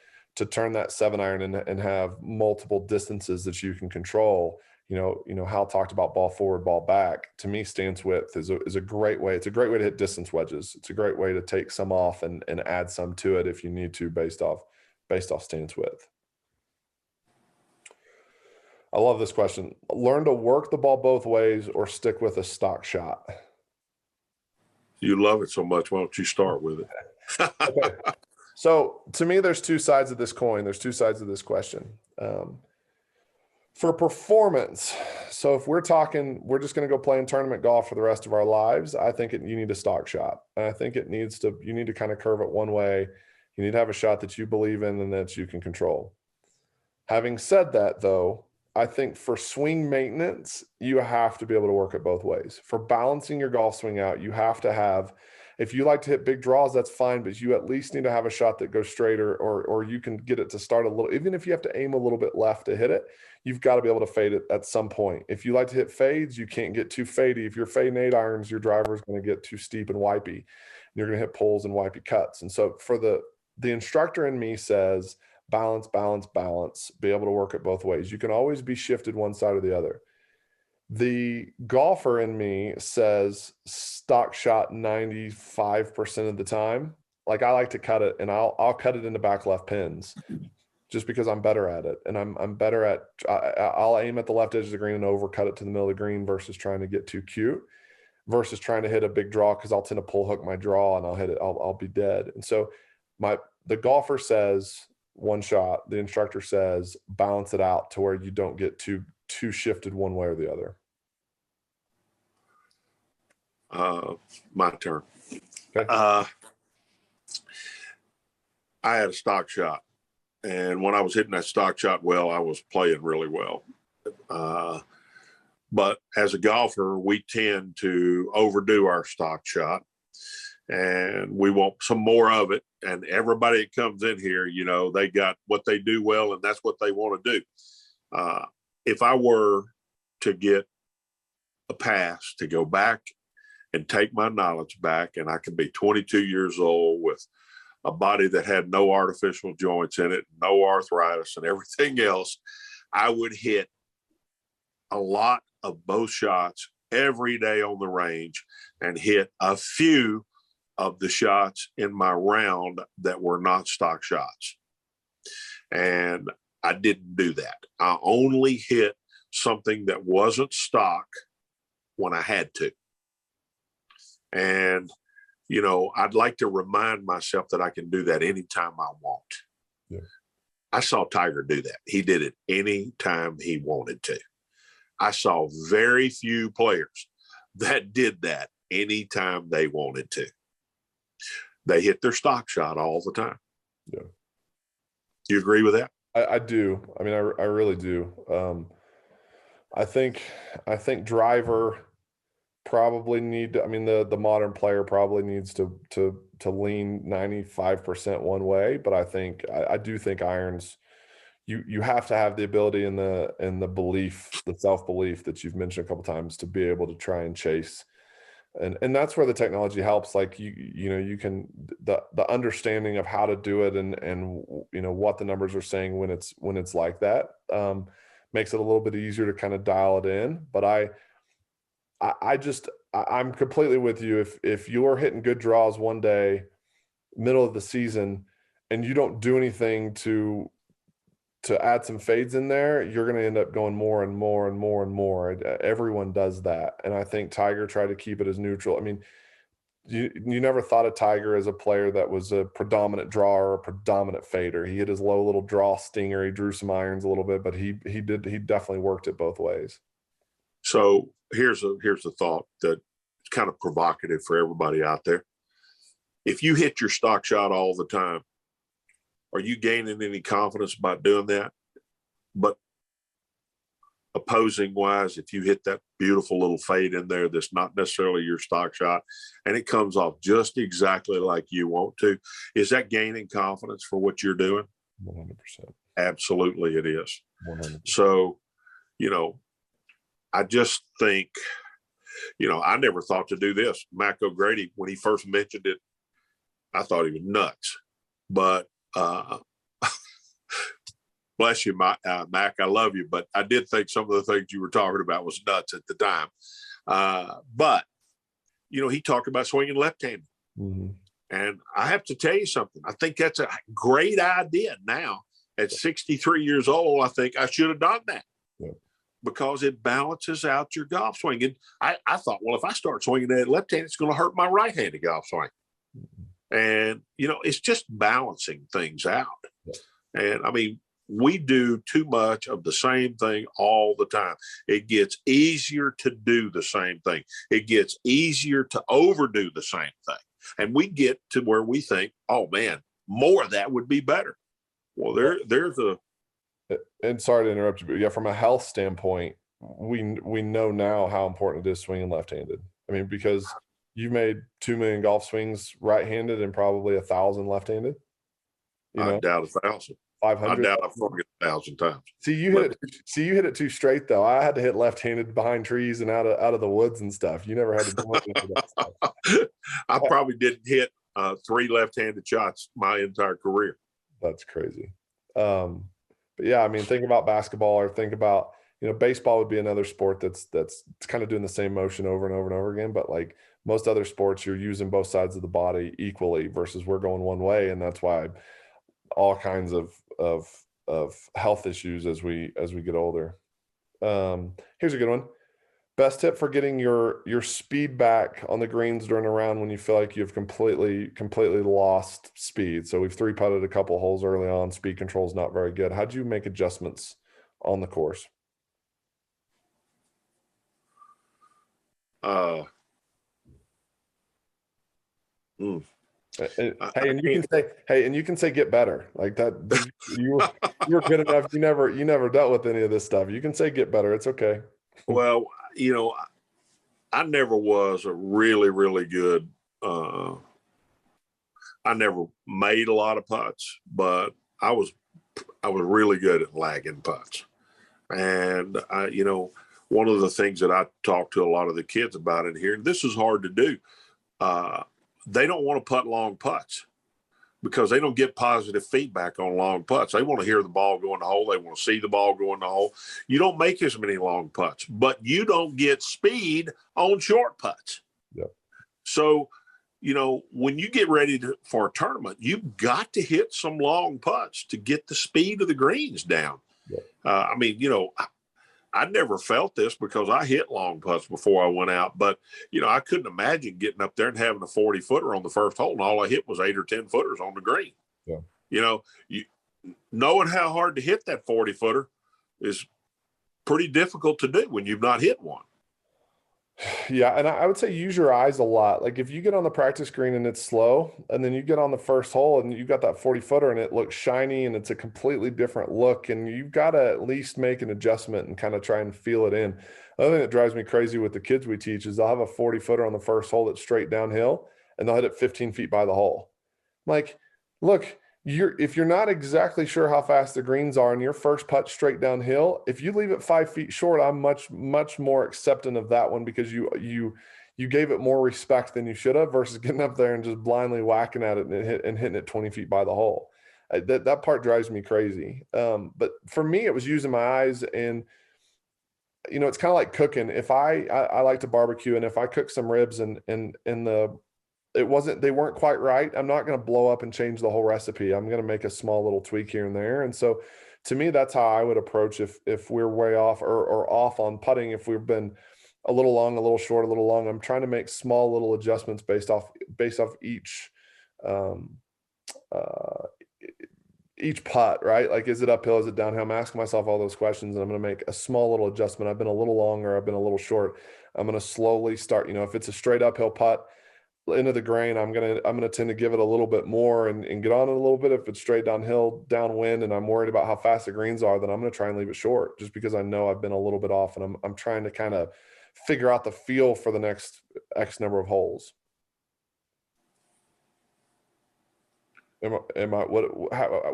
turn that 7-iron and have multiple distances that you can control. Hal talked about ball forward, ball back. To me, stance width is a great way. It's a great way to hit distance wedges. It's a great way to take some off and add some to it if you need to, based off stance width. I love this question. Learn to work the ball both ways or stick with a stock shot. You love it so much. Why don't you start with it? Okay. So to me, there's two sides of this coin. There's two sides of this question. For performance, so if we're talking, we're just going to go play in tournament golf for the rest of our lives, I think you need a stock shot. And I think you need to kind of curve it one way. You need to have a shot that you believe in and that you can control. Having said that, though, I think for swing maintenance, you have to be able to work it both ways. For balancing your golf swing out, you have to have, if you like to hit big draws, that's fine, but you at least need to have a shot that goes straight, or you can get it to start a little, even if you have to aim a little bit left to hit it, you've got to be able to fade it at some point. If you like to hit fades, you can't get too fadey. If you're fading 8-irons, your driver is going to get too steep and wipey. You're going to hit pulls and wipey cuts. And so for the instructor in me says, balance, balance, balance, be able to work it both ways. You can always be shifted one side or the other. The golfer in me says stock shot 95% of the time. Like, I like to cut it, and I'll cut it into back left pins just because I'm better at it. And I'm better at, I'll aim at the left edge of the green and overcut it to the middle of the green versus trying to get too cute, versus trying to hit a big draw, because I'll tend to pull hook my draw and I'll hit it. I'll be dead. And so the golfer says one shot, the instructor says balance it out to where you don't get too shifted one way or the other. My turn. Okay. I had a stock shot, and when I was hitting that stock shot well, I was playing really well. But as a golfer, we tend to overdo our stock shot, and we want some more of it. And everybody that comes in here, they got what they do well, and that's what they want to do. If I were to get a pass to go back and take my knowledge back, and I could be 22 years old with a body that had no artificial joints in it, no arthritis and everything else, I would hit a lot of both shots every day on the range and hit a few of the shots in my round that were not stock shots. And I didn't do that. I only hit something that wasn't stock when I had to. And, I'd like to remind myself that I can do that anytime I want. Yeah. I saw Tiger do that. He did it anytime he wanted to. I saw very few players that did that anytime they wanted to. They hit their stock shot all the time. Yeah. Do you agree with that? I do. I mean, I really do. I think driver probably the modern player probably needs to lean 95% one way, but I do think irons, you have to have the ability and the belief, the self-belief that you've mentioned a couple of times, to be able to try and chase. And that's where the technology helps. Like you can, the understanding of how to do it and what the numbers are saying when it's like that, makes it a little bit easier to kind of dial it in. But I'm completely with you. If you're hitting good draws one day, middle of the season, and you don't do anything to add some fades in there, you're going to end up going more and more and more and more. Everyone does that. And I think Tiger tried to keep it as neutral. I mean, you never thought of Tiger as a player that was a predominant drawer or a predominant fader. He hit his low little draw stinger. He drew some irons a little bit, but he definitely worked it both ways. So here's a thought that's kind of provocative for everybody out there. If you hit your stock shot all the time, are you gaining any confidence by doing that? But opposing wise, if you hit that beautiful little fade in there that's not necessarily your stock shot, and it comes off just exactly like you want to, is that gaining confidence for what you're doing? 100%. Absolutely it is. 100%. So, I just think, I never thought to do this. Mac O'Grady, when he first mentioned it, I thought he was nuts. But bless you, Mac, I love you. But I did think some of the things you were talking about was nuts at the time. But, he talked about swinging left-handed. Mm-hmm. And I have to tell you something. I think that's a great idea now. At 63 years old, I think I should have done that. Yeah. Because it balances out your golf swing. And I thought, well, if I start swinging that left-handed, it's going to hurt my right-handed golf swing. Mm-hmm. And, it's just balancing things out. Yeah. And, I mean, we do too much of the same thing all the time. It gets easier to do the same thing. It gets easier to overdo the same thing. And we get to where we think, oh, man, more of that would be better. Well, there's a – and sorry to interrupt you, but yeah, from a health standpoint, we know now how important it is swinging left-handed. I mean, because you made 2 million golf swings right-handed and probably 1,000 left-handed. I doubt 1,000. 500. I doubt I've swung it 1,000 times. See, you hit it too straight though. I had to hit left-handed behind trees and out of the woods and stuff. You never had to do any of that stuff. I probably didn't hit 3 left-handed shots my entire career. That's crazy. But yeah, I mean, think about basketball or think about, baseball would be another sport that's kind of doing the same motion over and over and over again. But like most other sports, you're using both sides of the body equally versus we're going one way. And that's why all kinds of health issues as we get older. Here's a good one. Best tip for getting your speed back on the greens during a round when you feel like you've completely lost speed. So we've 3-putted a couple holes early on. Speed control is not very good. How'd you make adjustments on the course? And you can say get better like that. You were good enough. You never dealt with any of this stuff. You can say get better. It's okay. Well, I never was a really, really good. I never made a lot of putts, but I was really good at lagging putts. And one of the things that I talk to a lot of the kids about in here, and this is hard to do. They don't want to putt long putts because they don't get positive feedback on long putts. They want to hear the ball go in the hole. They want to see the ball go in the hole. You don't make as many long putts, but you don't get speed on short putts. Yep. So, when you get ready for a tournament, you've got to hit some long putts to get the speed of the greens down. Yep. I never felt this because I hit long putts before I went out, but I couldn't imagine getting up there and having a 40-footer on the first hole, and all I hit was 8 or 10 footers on the green. Yeah. Knowing how hard to hit that 40-footer is pretty difficult to do when you've not hit one. Yeah, and I would say use your eyes a lot. Like if you get on the practice green and it's slow, and then you get on the first hole and you got that 40-footer and it looks shiny and it's a completely different look, and you've got to at least make an adjustment and kind of try and feel it in. Another thing that drives me crazy with the kids we teach is they'll have a 40-footer on the first hole that's straight downhill, and they'll hit it 15 feet by the hole. I'm like, look, if you're not exactly sure how fast the greens are and your first putt straight downhill, if you leave it 5 feet short, I'm much more accepting of that one because you gave it more respect than you should have versus getting up there and just blindly whacking at it and hitting it 20 feet by the hole. That part drives me crazy. But for me, it was using my eyes, and it's kind of like cooking. If I like to barbecue, and if I cook some ribs and they weren't quite right, I'm not going to blow up and change the whole recipe. I'm going to make a small little tweak here and there. And so to me, that's how I would approach if we're way off or off on putting. If we've been a little long, a little short, a little long, I'm trying to make small little adjustments based off each putt, right? Like, is it uphill? Is it downhill? I'm asking myself all those questions, and I'm going to make a small little adjustment. I've been a little long or I've been a little short. I'm going to slowly start, if it's a straight uphill putt into the grain, I'm gonna tend to give it a little bit more and get on it a little bit. If it's straight downhill, downwind, and I'm worried about how fast the greens are, then I'm gonna try and leave it short just because I know I've been a little bit off, and I'm trying to kind of figure out the feel for the next X number of holes. What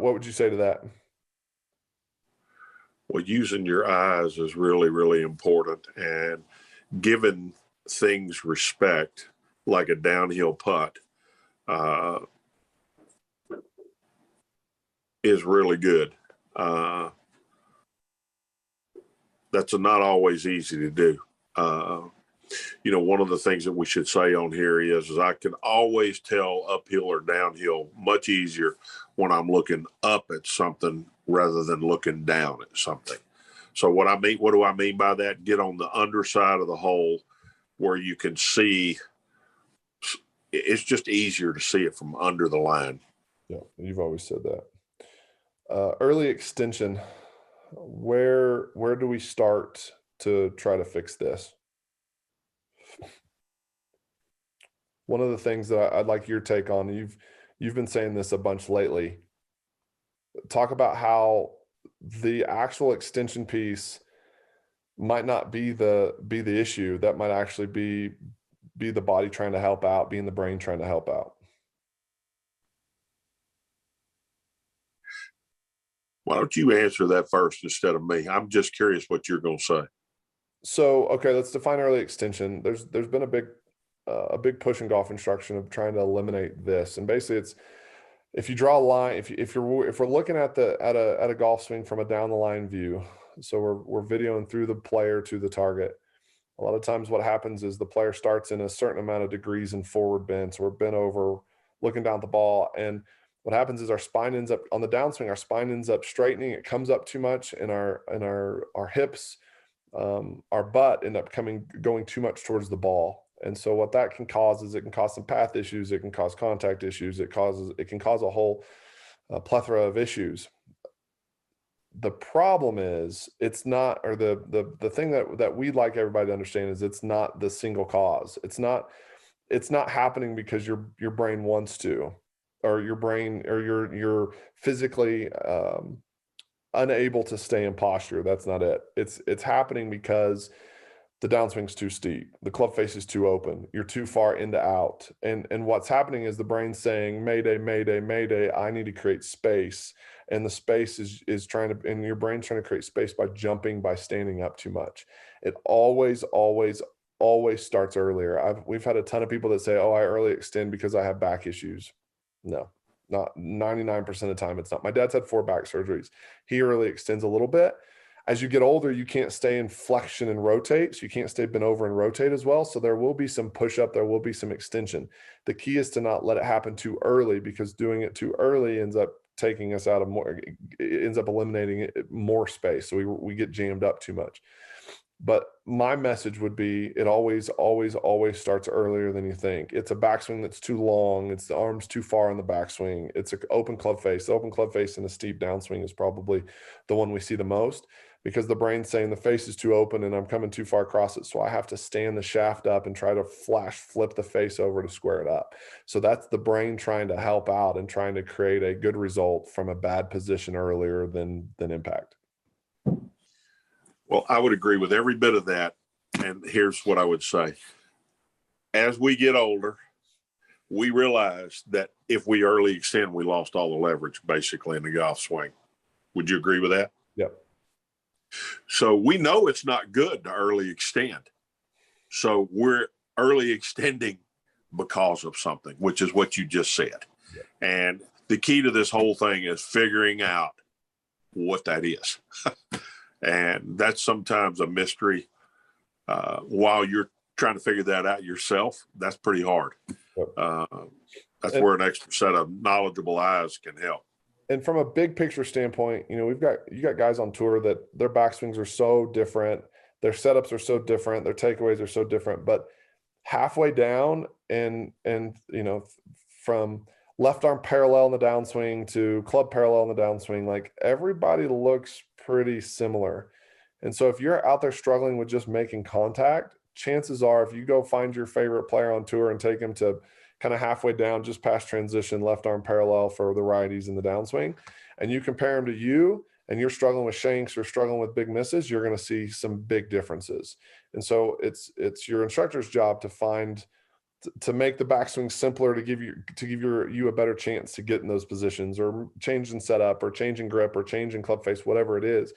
would you say to that? Well, using your eyes is really, really important, and giving things respect, like a downhill putt, is really good. That's not always easy to do. One of the things that we should say on here is I can always tell uphill or downhill much easier when I'm looking up at something rather than looking down at something. So what do I mean by that? Get on the underside of the hole where you can see. It's just easier to see it from under the line. Yeah, you've always said that. Early extension. Where do we start to try to fix this? One of the things that I'd like your take on, you've been saying this a bunch lately. Talk about how the actual extension piece might not be the issue. That might actually be the body trying to help out, being the brain trying to help out. Why don't you answer that first instead of me? I'm just curious what you're going to say. So, okay, let's define early extension. There's been a big push in golf instruction of trying to eliminate this, and basically it's, if you draw a line, if we're looking at a golf swing from a down the line view, so we're videoing through the player to the target. A lot of times what happens is the player starts in a certain amount of degrees in forward bend, so we're bent over looking down at the ball, and what happens is our spine ends up on the downswing, our spine ends up straightening, it comes up too much, and our hips, our butt end up going too much towards the ball. And so what that can cause is it can cause some path issues, it can cause contact issues, it can cause a whole plethora of issues. The problem is it's not, or the thing that we'd like everybody to understand is it's not the single cause. It's not happening because your brain wants to, or your brain, or you're physically unable to stay in posture. That's not it. It's happening because the downswing's too steep, the club face is too open, you're too far into out, and what's happening is the brain's saying, mayday, mayday, mayday, I need to create space, and the space is trying to, and your brain's trying to create space by jumping, by standing up too much. It always starts earlier. We've had a ton of people that say, oh, I early extend because I have back issues. No, not 99% of the time. It's not. My dad's had 4 back surgeries. He early extends a little bit. As you get older, you can't stay in flexion and rotate. So you can't stay bent over and rotate as well. So there will be some push up. There will be some extension. The key is to not let it happen too early, because doing it too early ends up taking us out of more, it ends up eliminating more space. So we get jammed up too much. But my message would be, it always starts earlier than you think. It's a backswing that's too long. It's the arms too far in the backswing. It's an open club face. The open club face and a steep downswing is probably the one we see the most, because the brain's saying the face is too open and I'm coming too far across it. So I have to stand the shaft up and try to flip the face over to square it up. So that's the brain trying to help out and trying to create a good result from a bad position earlier than impact. Well, I would agree with every bit of that. And here's what I would say. As we get older, we realize that if we early extend, we lost all the leverage basically in the golf swing. Would you agree with that? Yep. So we know it's not good to early extend. So we're early extending because of something, which is what you just said. Yep. And the key to this whole thing is figuring out what that is. And that's sometimes a mystery. While you're trying to figure that out yourself, that's pretty hard. Yep. That's where an extra set of knowledgeable eyes can help. And from a big picture standpoint, you got guys on tour that their backswings are so different, their setups are so different, their takeaways are so different, but halfway down and from left arm parallel in the downswing to club parallel in the downswing, like everybody looks pretty similar. And so if you're out there struggling with just making contact, chances are if you go find your favorite player on tour and take him to kind of halfway down, just past transition, left arm parallel for the righties in the downswing, and you compare him to you, and you're struggling with shanks or struggling with big misses, you're going to see some big differences. And so it's your instructor's job to make the backswing simpler, to give you a better chance to get in those positions, or change in setup, or change in grip, or change in club face, whatever it is.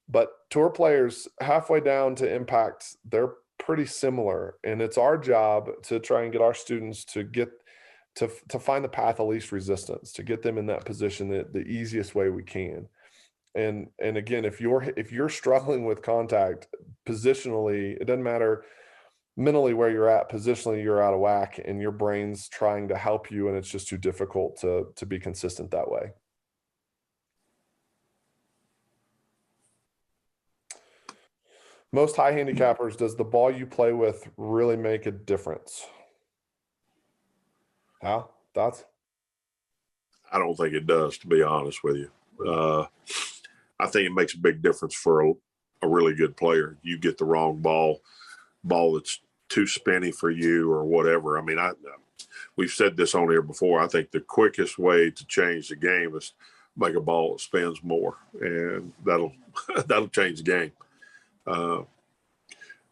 But tour players halfway down to impact, they're pretty similar. And it's our job to try and get our students to get to find the path of least resistance, to get them in that position the easiest way we can. And again, if you're struggling with contact positionally, it doesn't matter mentally where you're at, positionally you're out of whack, and your brain's trying to help you, and it's just too difficult to be consistent that way. Most high handicappers, does the ball you play with really make a difference? Hal, thoughts? I don't think it does, to be honest with you. I think it makes a big difference for a really good player. You get the wrong ball that's too spinny for you or whatever. I mean, we've said this on here before. I think the quickest way to change the game is make a ball that spins more, and that'll change the game.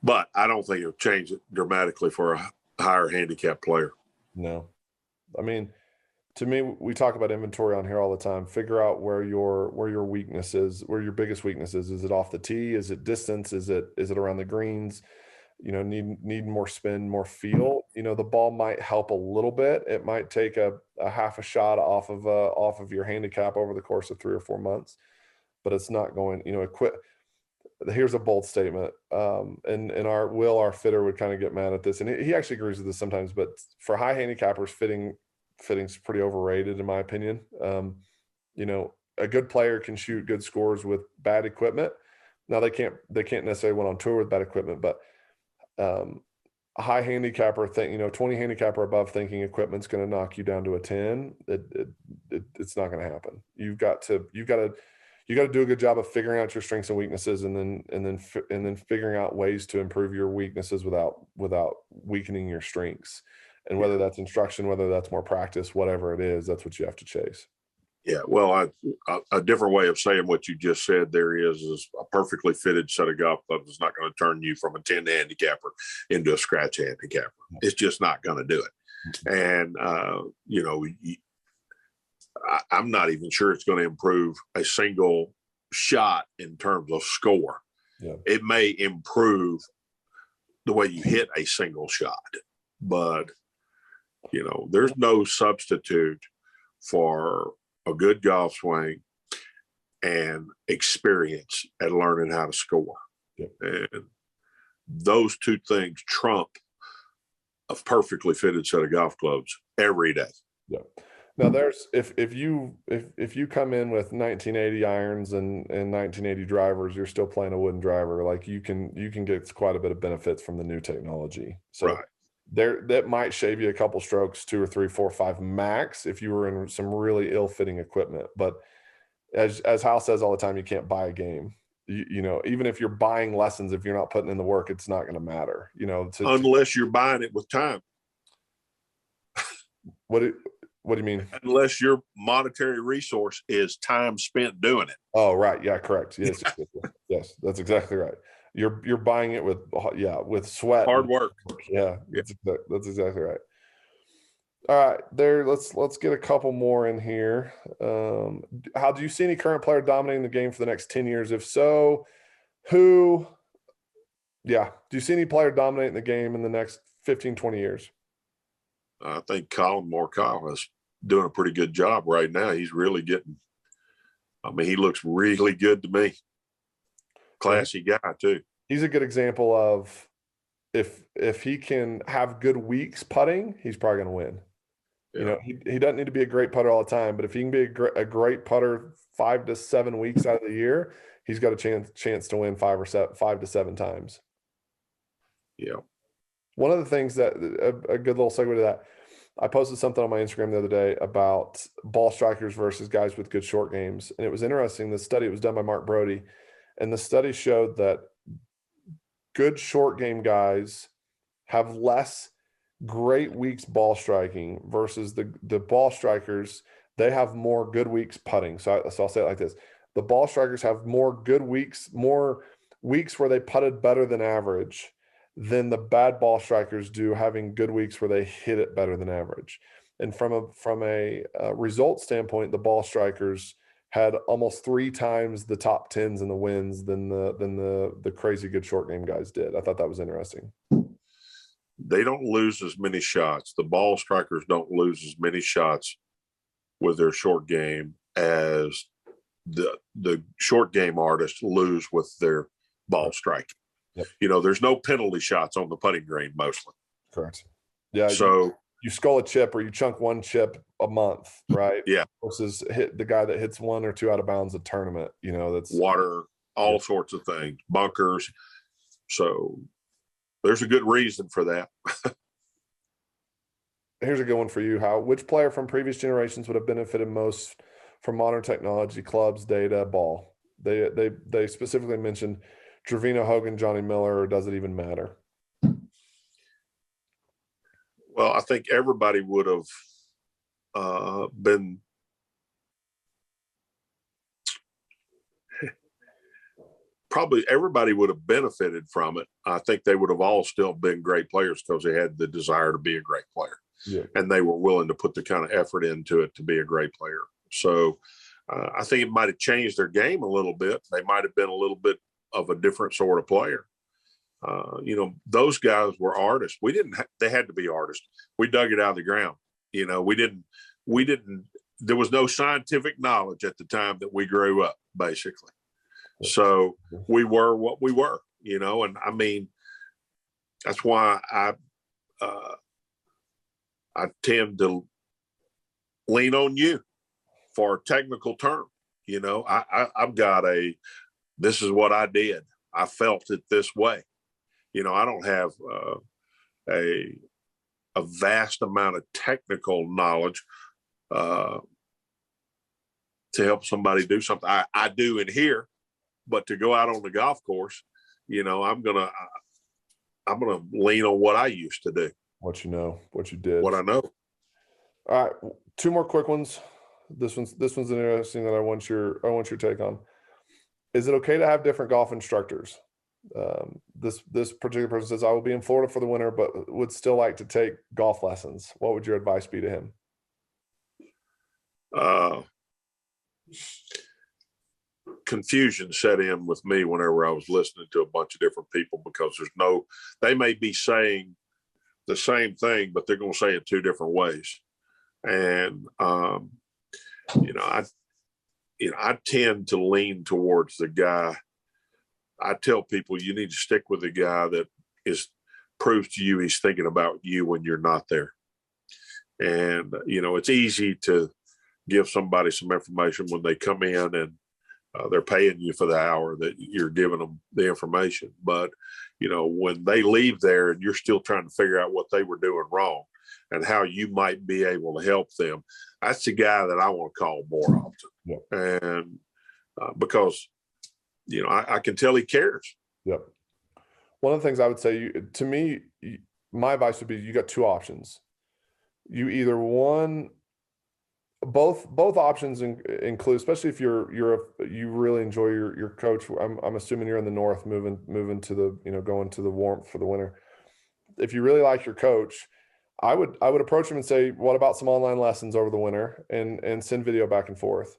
But I don't think it'll change it dramatically for a higher handicap player. No. I mean, to me, we talk about inventory on here all the time. Figure out where your weakness is, where your biggest weakness is. Is it off the tee? Is it distance? Is it around the greens? Need more spin, more feel. The ball might help a little bit. It might take a half a shot off of your handicap over the course of 3 or 4 months, but it's not going, quit. Here's a bold statement. And our fitter would kind of get mad at this. And he actually agrees with this sometimes, but for high handicappers, fitting's pretty overrated in my opinion. A good player can shoot good scores with bad equipment. Now they can't necessarily win on tour with bad equipment, but a high handicapper 20 handicapper above thinking equipment's going to knock you down to a 10. It's not going to happen. You've got to do a good job of figuring out your strengths and weaknesses, and then figuring out ways to improve your weaknesses without weakening your strengths. And whether that's instruction, whether that's more practice, whatever it is, that's what you have to chase. Yeah, well, a different way of saying what you just said there is a perfectly fitted set of golf clubs is not going to turn you from a 10 handicapper into a scratch handicapper. It's just not going to do it. And, I'm not even sure it's going to improve a single shot in terms of score. Yeah. It may improve the way you hit a single shot, but, there's no substitute for a good golf swing and experience at learning how to score. Yeah. And those two things trump a perfectly fitted set of golf clubs every day. Yeah. Now there's, if you come in with 1980 irons and 1980 drivers, you're still playing a wooden driver. Like you can get quite a bit of benefits from the new technology. So right. That might shave you a couple strokes, 2 or 3, 4, 5 max if you were in some really ill-fitting equipment. But as Hal says all the time, you can't buy a game. Even if you're buying lessons, if you're not putting in the work, it's not going to matter. Unless you're buying it with time. What do you mean? Unless your monetary resource is time spent doing it. Oh, right. Yeah, correct. Yes, yes, that's exactly right. You're buying it with sweat, hard work. Yeah, that's exactly right. All right, let's get a couple more in here. How do you see any current player dominating the game for the next 10 years? If so, who? Yeah, do you see any player dominating the game in the next 15, 20 years? I think Colin Morikawa is doing a pretty good job right now. He's really he looks really good to me. Classy guy too. He's a good example of if he can have good weeks putting, he's probably going to win. Yeah. He doesn't need to be a great putter all the time, but if he can be a great putter 5 to 7 weeks out of the year, he's got a chance to win 5 to 7 times. Yeah. One of the things that a good little segue to that, I posted something on my Instagram the other day about ball strikers versus guys with good short games. And it was interesting. The study, it was done by Mark Brody, and the study showed that good short game guys have less great weeks ball striking versus the ball strikers. They have more good weeks putting. So I'll say it like this. The ball strikers have more good weeks, more weeks where they putted better than average than the bad ball strikers do, having good weeks where they hit it better than average. And from a result standpoint, the ball strikers had almost 3 times the top 10s and the wins than the crazy good short game guys did. I thought that was interesting. They don't lose as many shots. The ball strikers don't lose as many shots with their short game as the short game artists lose with their ball striking. Yep. You know, there's no penalty shots on the putting green mostly. Correct. Yeah. So you skull a chip or you chunk one chip a month, right? Yeah. Versus hit the guy that hits 1 or 2 out of bounds a tournament. You know, that's water, all sorts of things, bunkers. So there's a good reason for that. Here's a good one for you, Hal. Which player from previous generations would have benefited most from modern technology, clubs, data, ball? They specifically mentioned Trevino, Hogan, Johnny Miller, or does it even matter? Well, I think everybody would have been probably everybody would have benefited from it. I think they would have all still been great players because they had the desire to be a great player. Yeah. And they were willing to put the kind of effort into it to be a great player. So I think it might have changed their game a little bit. They might have been a little bit of a different sort of player. You know, those guys were artists. They had to be artists. We dug it out of the ground. You know, there was no scientific knowledge at the time that we grew up, basically. So we were what we were, you know, and I mean, that's why I tend to lean on you for a technical term. You know, I've got this is what I did. I felt it this way. You know, I don't have a vast amount of technical knowledge to help somebody do something. I do in here, but to go out on the golf course, you know, I'm gonna lean on what I used to do. What you know, what you did, what I know. All right, 2 more quick ones. This one's interesting that I want your take on. Is it okay to have different golf instructors? This particular person says, I will be in Florida for the winter, but would still like to take golf lessons. What would your advice be to him? Confusion set in with me whenever I was listening to a bunch of different people, because they may be saying the same thing, but they're going to say it 2 different ways. And, I tend to lean towards the guy. I tell people you need to stick with the guy that proves to you he's thinking about you when you're not there. And, you know, it's easy to give somebody some information when they come in and they're paying you for the hour that you're giving them the information. But, you know, when they leave there and you're still trying to figure out what they were doing wrong and how you might be able to help them, that's the guy that I want to call more often. Yeah. And because, you know, I can tell he cares. Yep. One of the things I would say, to me, my advice would be you got 2 options. You either both options include, especially if you really enjoy your coach. I'm assuming you're in the north, moving to the, you know, going to the warmth for the winter. If you really like your coach, I would approach him and say, what about some online lessons over the winter, and send video back and forth.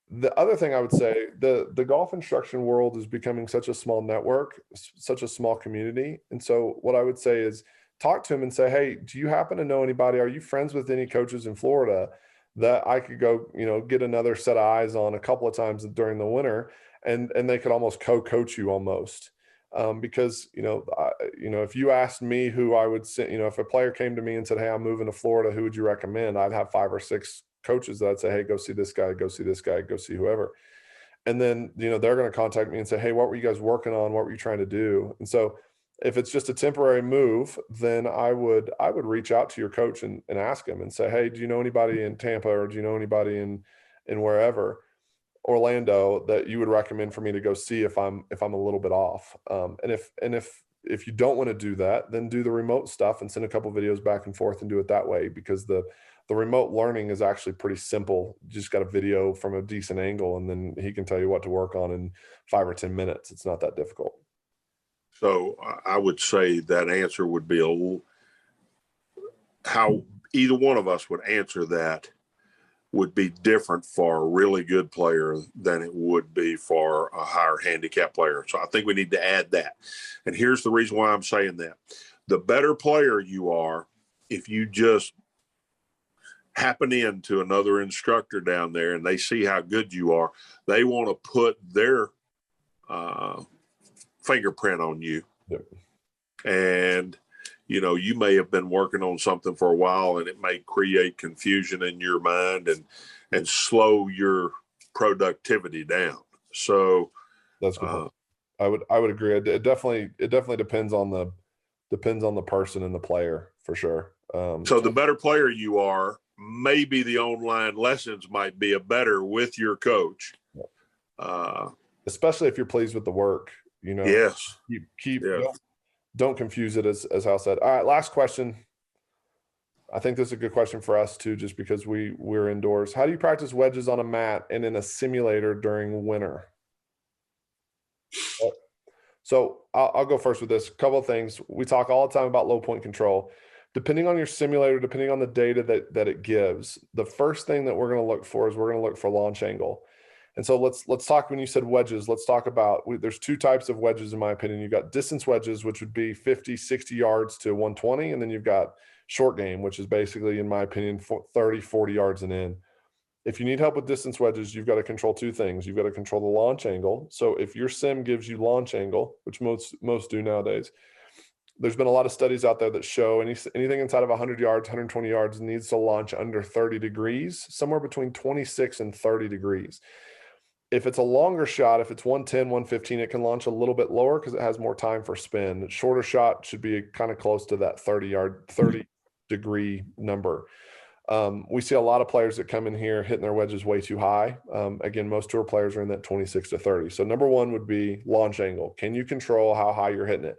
The other thing I would say, the golf instruction world is becoming such a small network, such a small community. And so what I would say is talk to him and say, hey, do you happen to know anybody? Are you friends with any coaches in Florida that I could go, you know, get another set of eyes on a couple of times during the winter, and they could almost co-coach you almost. Because, you know, if you asked me who I would send, you know, if a player came to me and said, hey, I'm moving to Florida, who would you recommend? I'd have 5 or 6 coaches that I'd say, hey, go see this guy, go see this guy, go see whoever. And then, you know, they're going to contact me and say, hey, what were you guys working on? What were you trying to do? And so if it's just a temporary move, then I would reach out to your coach and ask him and say, hey, do you know anybody in Tampa, or do you know anybody in wherever, Orlando, that you would recommend for me to go see if I'm a little bit off? And if you don't want to do that, then do the remote stuff and send a couple videos back and forth and do it that way, because the remote learning is actually pretty simple. You just got a video from a decent angle, and then he can tell you what to work on in 5 or 10 minutes. It's not that difficult. So I would say that answer would be how either one of us would answer that would be different for a really good player than it would be for a higher handicap player. So I think we need to add that. And here's the reason why I'm saying that. The better player you are, if you just happen into another instructor down there and they see how good you are, they want to put their fingerprint on you. Yep. And you may have been working on something for a while and it may create confusion in your mind and slow your productivity down. So That's a good point. I would agree. It definitely depends on the person and the player for sure. So the better player you are, maybe the online lessons might be a better with your coach. Especially if you're pleased with the work, Yes. Keep Yes. Don't confuse it as Hal said. All right, last question. I think this is a good question for us too, just because we're indoors. How do you practice wedges on a mat and in a simulator during winter? So I'll go first with this. A couple of things. We talk all the time about low point control. Depending on your simulator, depending on the data that it gives, the first thing that we're going to look for is we're going to look for launch angle. And so let's talk, when you said wedges, let's talk about, there's two types of wedges in my opinion. You've got distance wedges, which would be 50, 60 yards to 120. And then you've got short game, which is basically, in my opinion, 30, 40 yards and in. If you need help with distance wedges, you've got to control two things. You've got to control the launch angle. So if your sim gives you launch angle, which most do nowadays, there's been a lot of studies out there that show anything inside of 100 yards, 120 yards needs to launch under 30 degrees, somewhere between 26 and 30 degrees. If it's a longer shot, if it's 110, 115, it can launch a little bit lower because it has more time for spin. A shorter shot should be kind of close to that 30 degree number. We see a lot of players that come in here hitting their wedges way too high. Again, most tour players are in that 26 to 30. So number one would be launch angle. Can you control how high you're hitting it?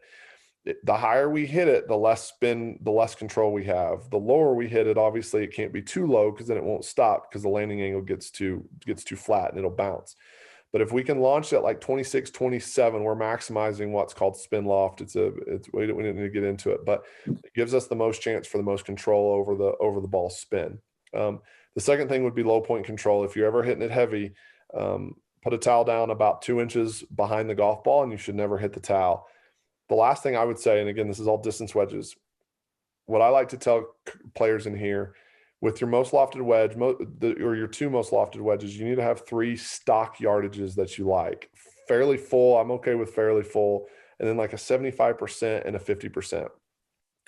The higher we hit it, the less spin, the less control we have. The lower we hit it, obviously it can't be too low because then it won't stop because the landing angle gets too flat and it'll bounce. But if we can launch at like 26, 27, we're maximizing what's called spin loft. We don't need to get into it, but it gives us the most chance for the most control over the ball spin. The second thing would be low point control. If you're ever hitting it heavy, put a towel down about 2 inches behind the golf ball and you should never hit the towel. The last thing I would say, and again, this is all distance wedges. What I like to tell players in here, with your most lofted wedge, or your two most lofted wedges, you need to have 3 stock yardages that you like. Fairly full, I'm okay with fairly full, and then like a 75% and a 50%.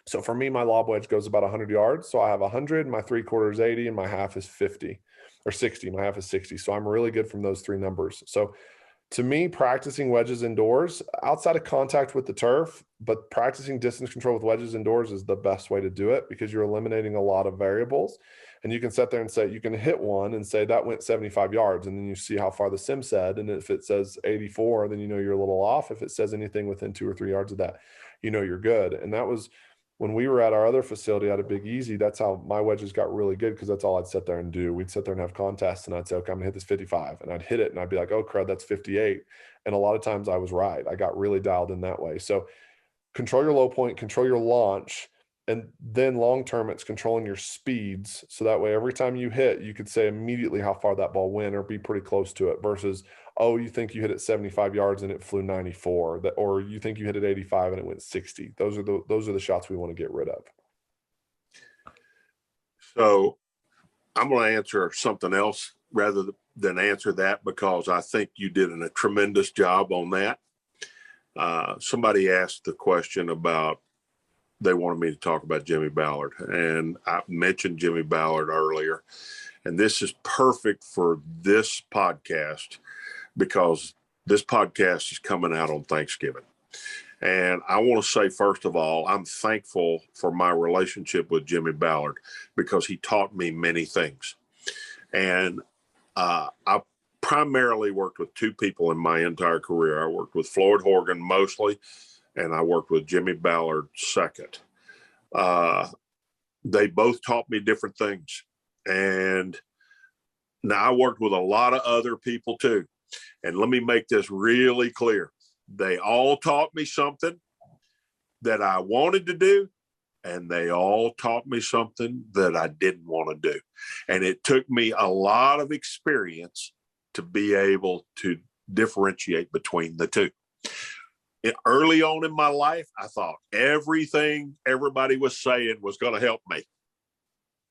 So for me, my lob wedge goes about 100 yards. So I have 100, my 3/4 is 80, and my half is 50 or 60. My half is 60. So I'm really good from those 3 numbers. So to me, practicing wedges indoors, outside of contact with the turf, but practicing distance control with wedges indoors is the best way to do it because you're eliminating a lot of variables. And you can sit there and say, you can hit one and say that went 75 yards. And then you see how far the sim said. And if it says 84, then you know you're a little off. If it says anything within 2 or 3 yards of that, you know you're good. And that was when we were at our other facility out of Big Easy. That's how my wedges got really good because that's all I'd sit there and do. We'd sit there and have contests and I'd say, okay, I'm gonna hit this 55, and I'd hit it and I'd be like, oh crud, that's 58. And a lot of times I was right. I got really dialed in that way. So control your low point, control your launch, and then long-term it's controlling your speeds. So that way, every time you hit, you could say immediately how far that ball went or be pretty close to it versus, oh, you think you hit it 75 yards and it flew 94, or you think you hit it 85 and it went 60. Those are the shots we want to get rid of. So I'm going to answer something else rather than answer that because I think you did a tremendous job on that. Somebody asked the question about, they wanted me to talk about Jimmy Ballard, and I mentioned Jimmy Ballard earlier, and this is perfect for this podcast because this podcast is coming out on Thanksgiving. And I want to say, first of all, I'm thankful for my relationship with Jimmy Ballard because he taught me many things. And I primarily worked with 2 people in my entire career. I worked with Floyd Horgan mostly, and I worked with Jimmy Ballard second. They both taught me different things. And now I worked with a lot of other people too. And let me make this really clear. They all taught me something that I wanted to do, and they all taught me something that I didn't want to do. And it took me a lot of experience to be able to differentiate between the two. Early on in my life, I thought everything everybody was saying was going to help me.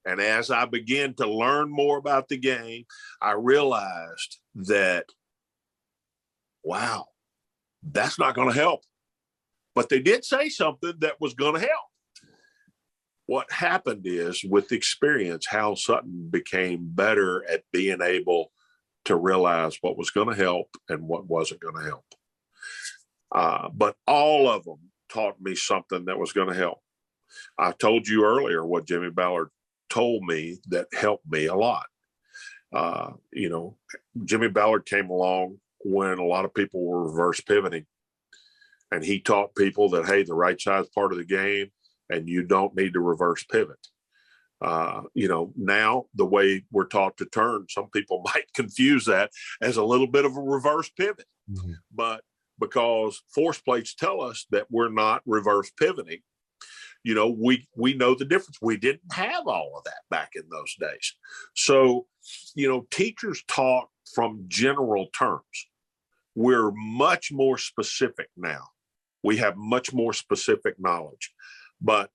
And as I began to learn more about the game, I realized that, wow, that's not going to help. But they did say something that was going to help. What happened is, with experience, Hal Sutton became better at being able to realize what was going to help and what wasn't going to help. But all of them taught me something that was going to help. I told you earlier what Jimmy Ballard told me that helped me a lot. Jimmy Ballard came along when a lot of people were reverse pivoting. And he taught people that, hey, the right side is part of the game and you don't need to reverse pivot. Now the way we're taught to turn, some people might confuse that as a little bit of a reverse pivot. Mm-hmm. But because force plates tell us that we're not reverse pivoting, we know the difference. We didn't have all of that back in those days. So, teachers taught from general terms. We're much more specific now. We have much more specific knowledge. But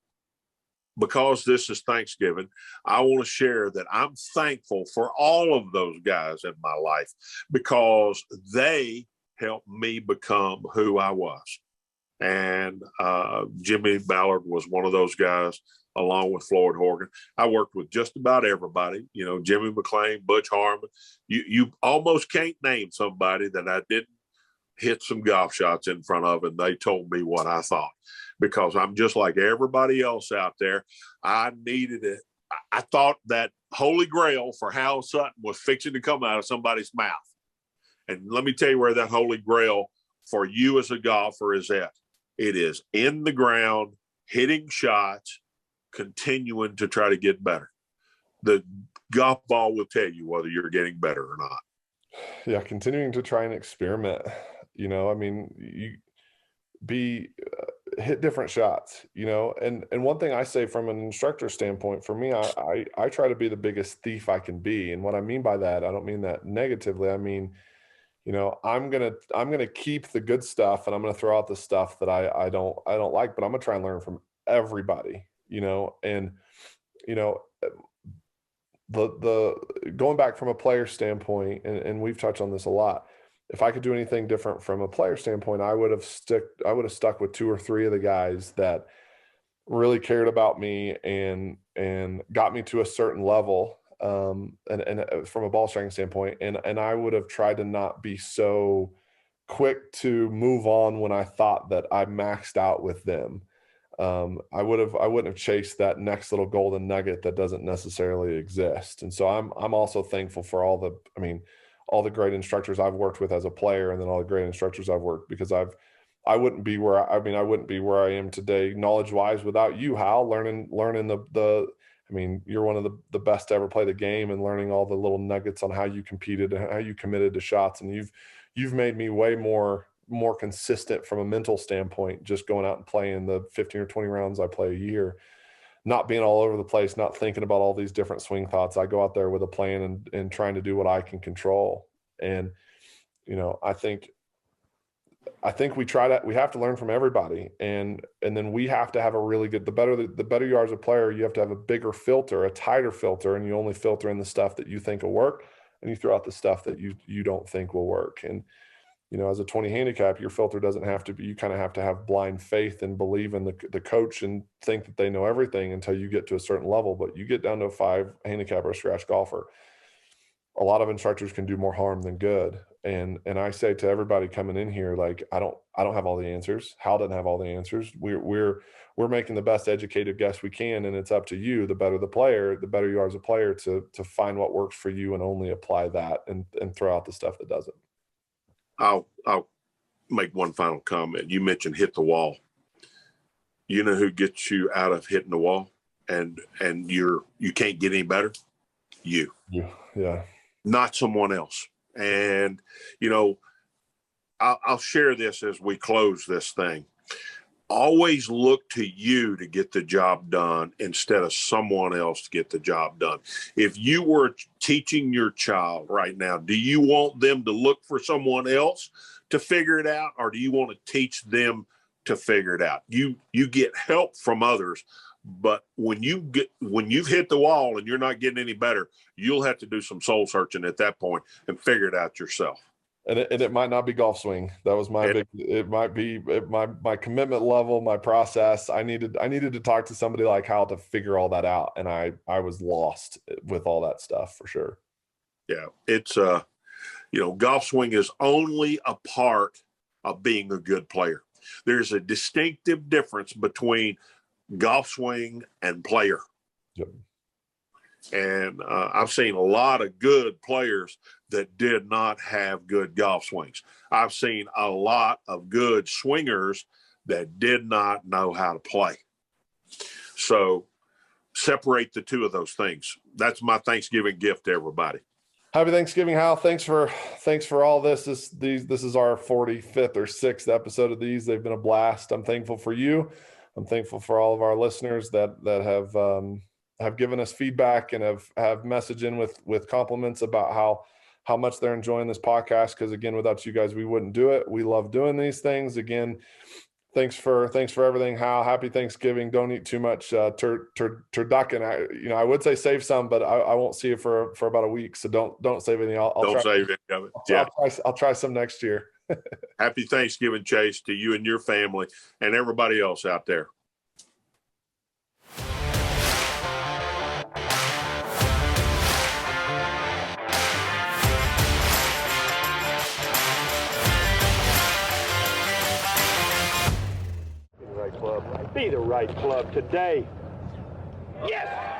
because this is Thanksgiving, I want to share that I'm thankful for all of those guys in my life because they helped me become who I was. And Jimmy Ballard was one of those guys, along with Floyd Horgan. I worked with just about everybody, Jimmy McClain, Butch Harmon. You almost can't name somebody that I didn't hit some golf shots in front of, and they told me what I thought. Because I'm just like everybody else out there. I needed it. I thought that holy grail for Hal Sutton was fixing to come out of somebody's mouth. And let me tell you where that holy grail for you as a golfer is at. It is in the ground, hitting shots, continuing to try to get better. The golf ball will tell you whether you're getting better or not. Yeah, continuing to try and experiment. Hit different shots, and one thing I say from an instructor standpoint, for me, I try to be the biggest thief I can be. And what I mean by that, I don't mean that negatively. I mean, I'm gonna keep the good stuff and I'm gonna throw out the stuff that I don't like, but I'm gonna try and learn from everybody, and the going back from a player standpoint, and we've touched on this a lot. If I could do anything different from a player standpoint, I would have stuck with 2 or 3 of the guys that really cared about me and got me to a certain level, and from a ball striking standpoint, and I would have tried to not be so quick to move on when I thought that I maxed out with them. I wouldn't have chased that next little golden nugget that doesn't necessarily exist. And so I'm also thankful for all the great instructors I've worked with as a player, and then all the great instructors I've worked, because I wouldn't be where I am today knowledge-wise without you, Hal, learning you're one of the best to ever play the game, and learning all the little nuggets on how you competed and how you committed to shots. And you've made me way more consistent from a mental standpoint, just going out and playing the 15 or 20 rounds I play a year, not being all over the place, not thinking about all these different swing thoughts. I go out there with a plan and trying to do what I can control. And, I think we have to learn from everybody. And then we have to have a really good, the better you are as a player, you have to have a bigger filter, a tighter filter, and you only filter in the stuff that you think will work, and you throw out the stuff that you don't think will work. And, as a 20 handicap, your filter doesn't have to be, you kind of have to have blind faith and believe in the coach and think that they know everything until you get to a certain level. But you get down to a 5 handicap or a scratch golfer, a lot of instructors can do more harm than good. And I say to everybody coming in here, like, I don't have all the answers. Hal doesn't have all the answers. We're making the best educated guess we can, and it's up to you. The better the player, the better you are as a player, to find what works for you and only apply that, and throw out the stuff that doesn't. I'll make one final comment. You mentioned hit the wall. You know who gets you out of hitting the wall and you can't get any better? You. Yeah. Not someone else. And, I'll share this as we close this thing. always look to you to get the job done instead of someone else to get the job done. If you were teaching your child right now, do you want them to look for someone else to figure it out, or do you want to teach them to figure it out? You get help from others, but when you've hit the wall and you're not getting any better, you'll have to do some soul searching at that point and figure it out yourself. And it might not be golf swing. That was it might be my commitment level, my process. I needed to talk to somebody like Hal to figure all that out. And I was lost with all that stuff for sure. Yeah. It's, golf swing is only a part of being a good player. There's a distinctive difference between golf swing and player. Yep. And I've seen a lot of good players that did not have good golf swings. I've seen a lot of good swingers that did not know how to play. So separate the two of those things. That's my Thanksgiving gift to everybody. Happy Thanksgiving, Hal. Thanks for all this. This is our 45th or 6th episode of these. They've been a blast. I'm thankful for you. I'm thankful for all of our listeners that have given us feedback and have messaged in with compliments about how much they're enjoying this podcast. Because again, without you guys, we wouldn't do it. We love doing these things. Again, thanks for everything, Hal. Happy Thanksgiving. Don't eat too much turducken. I would say save some, but I won't see it for about a week. So don't save any. Don't save any of it. Yeah. I'll try some next year. Happy Thanksgiving, Chase, to you and your family and everybody else out there. Be the right club today. Yes!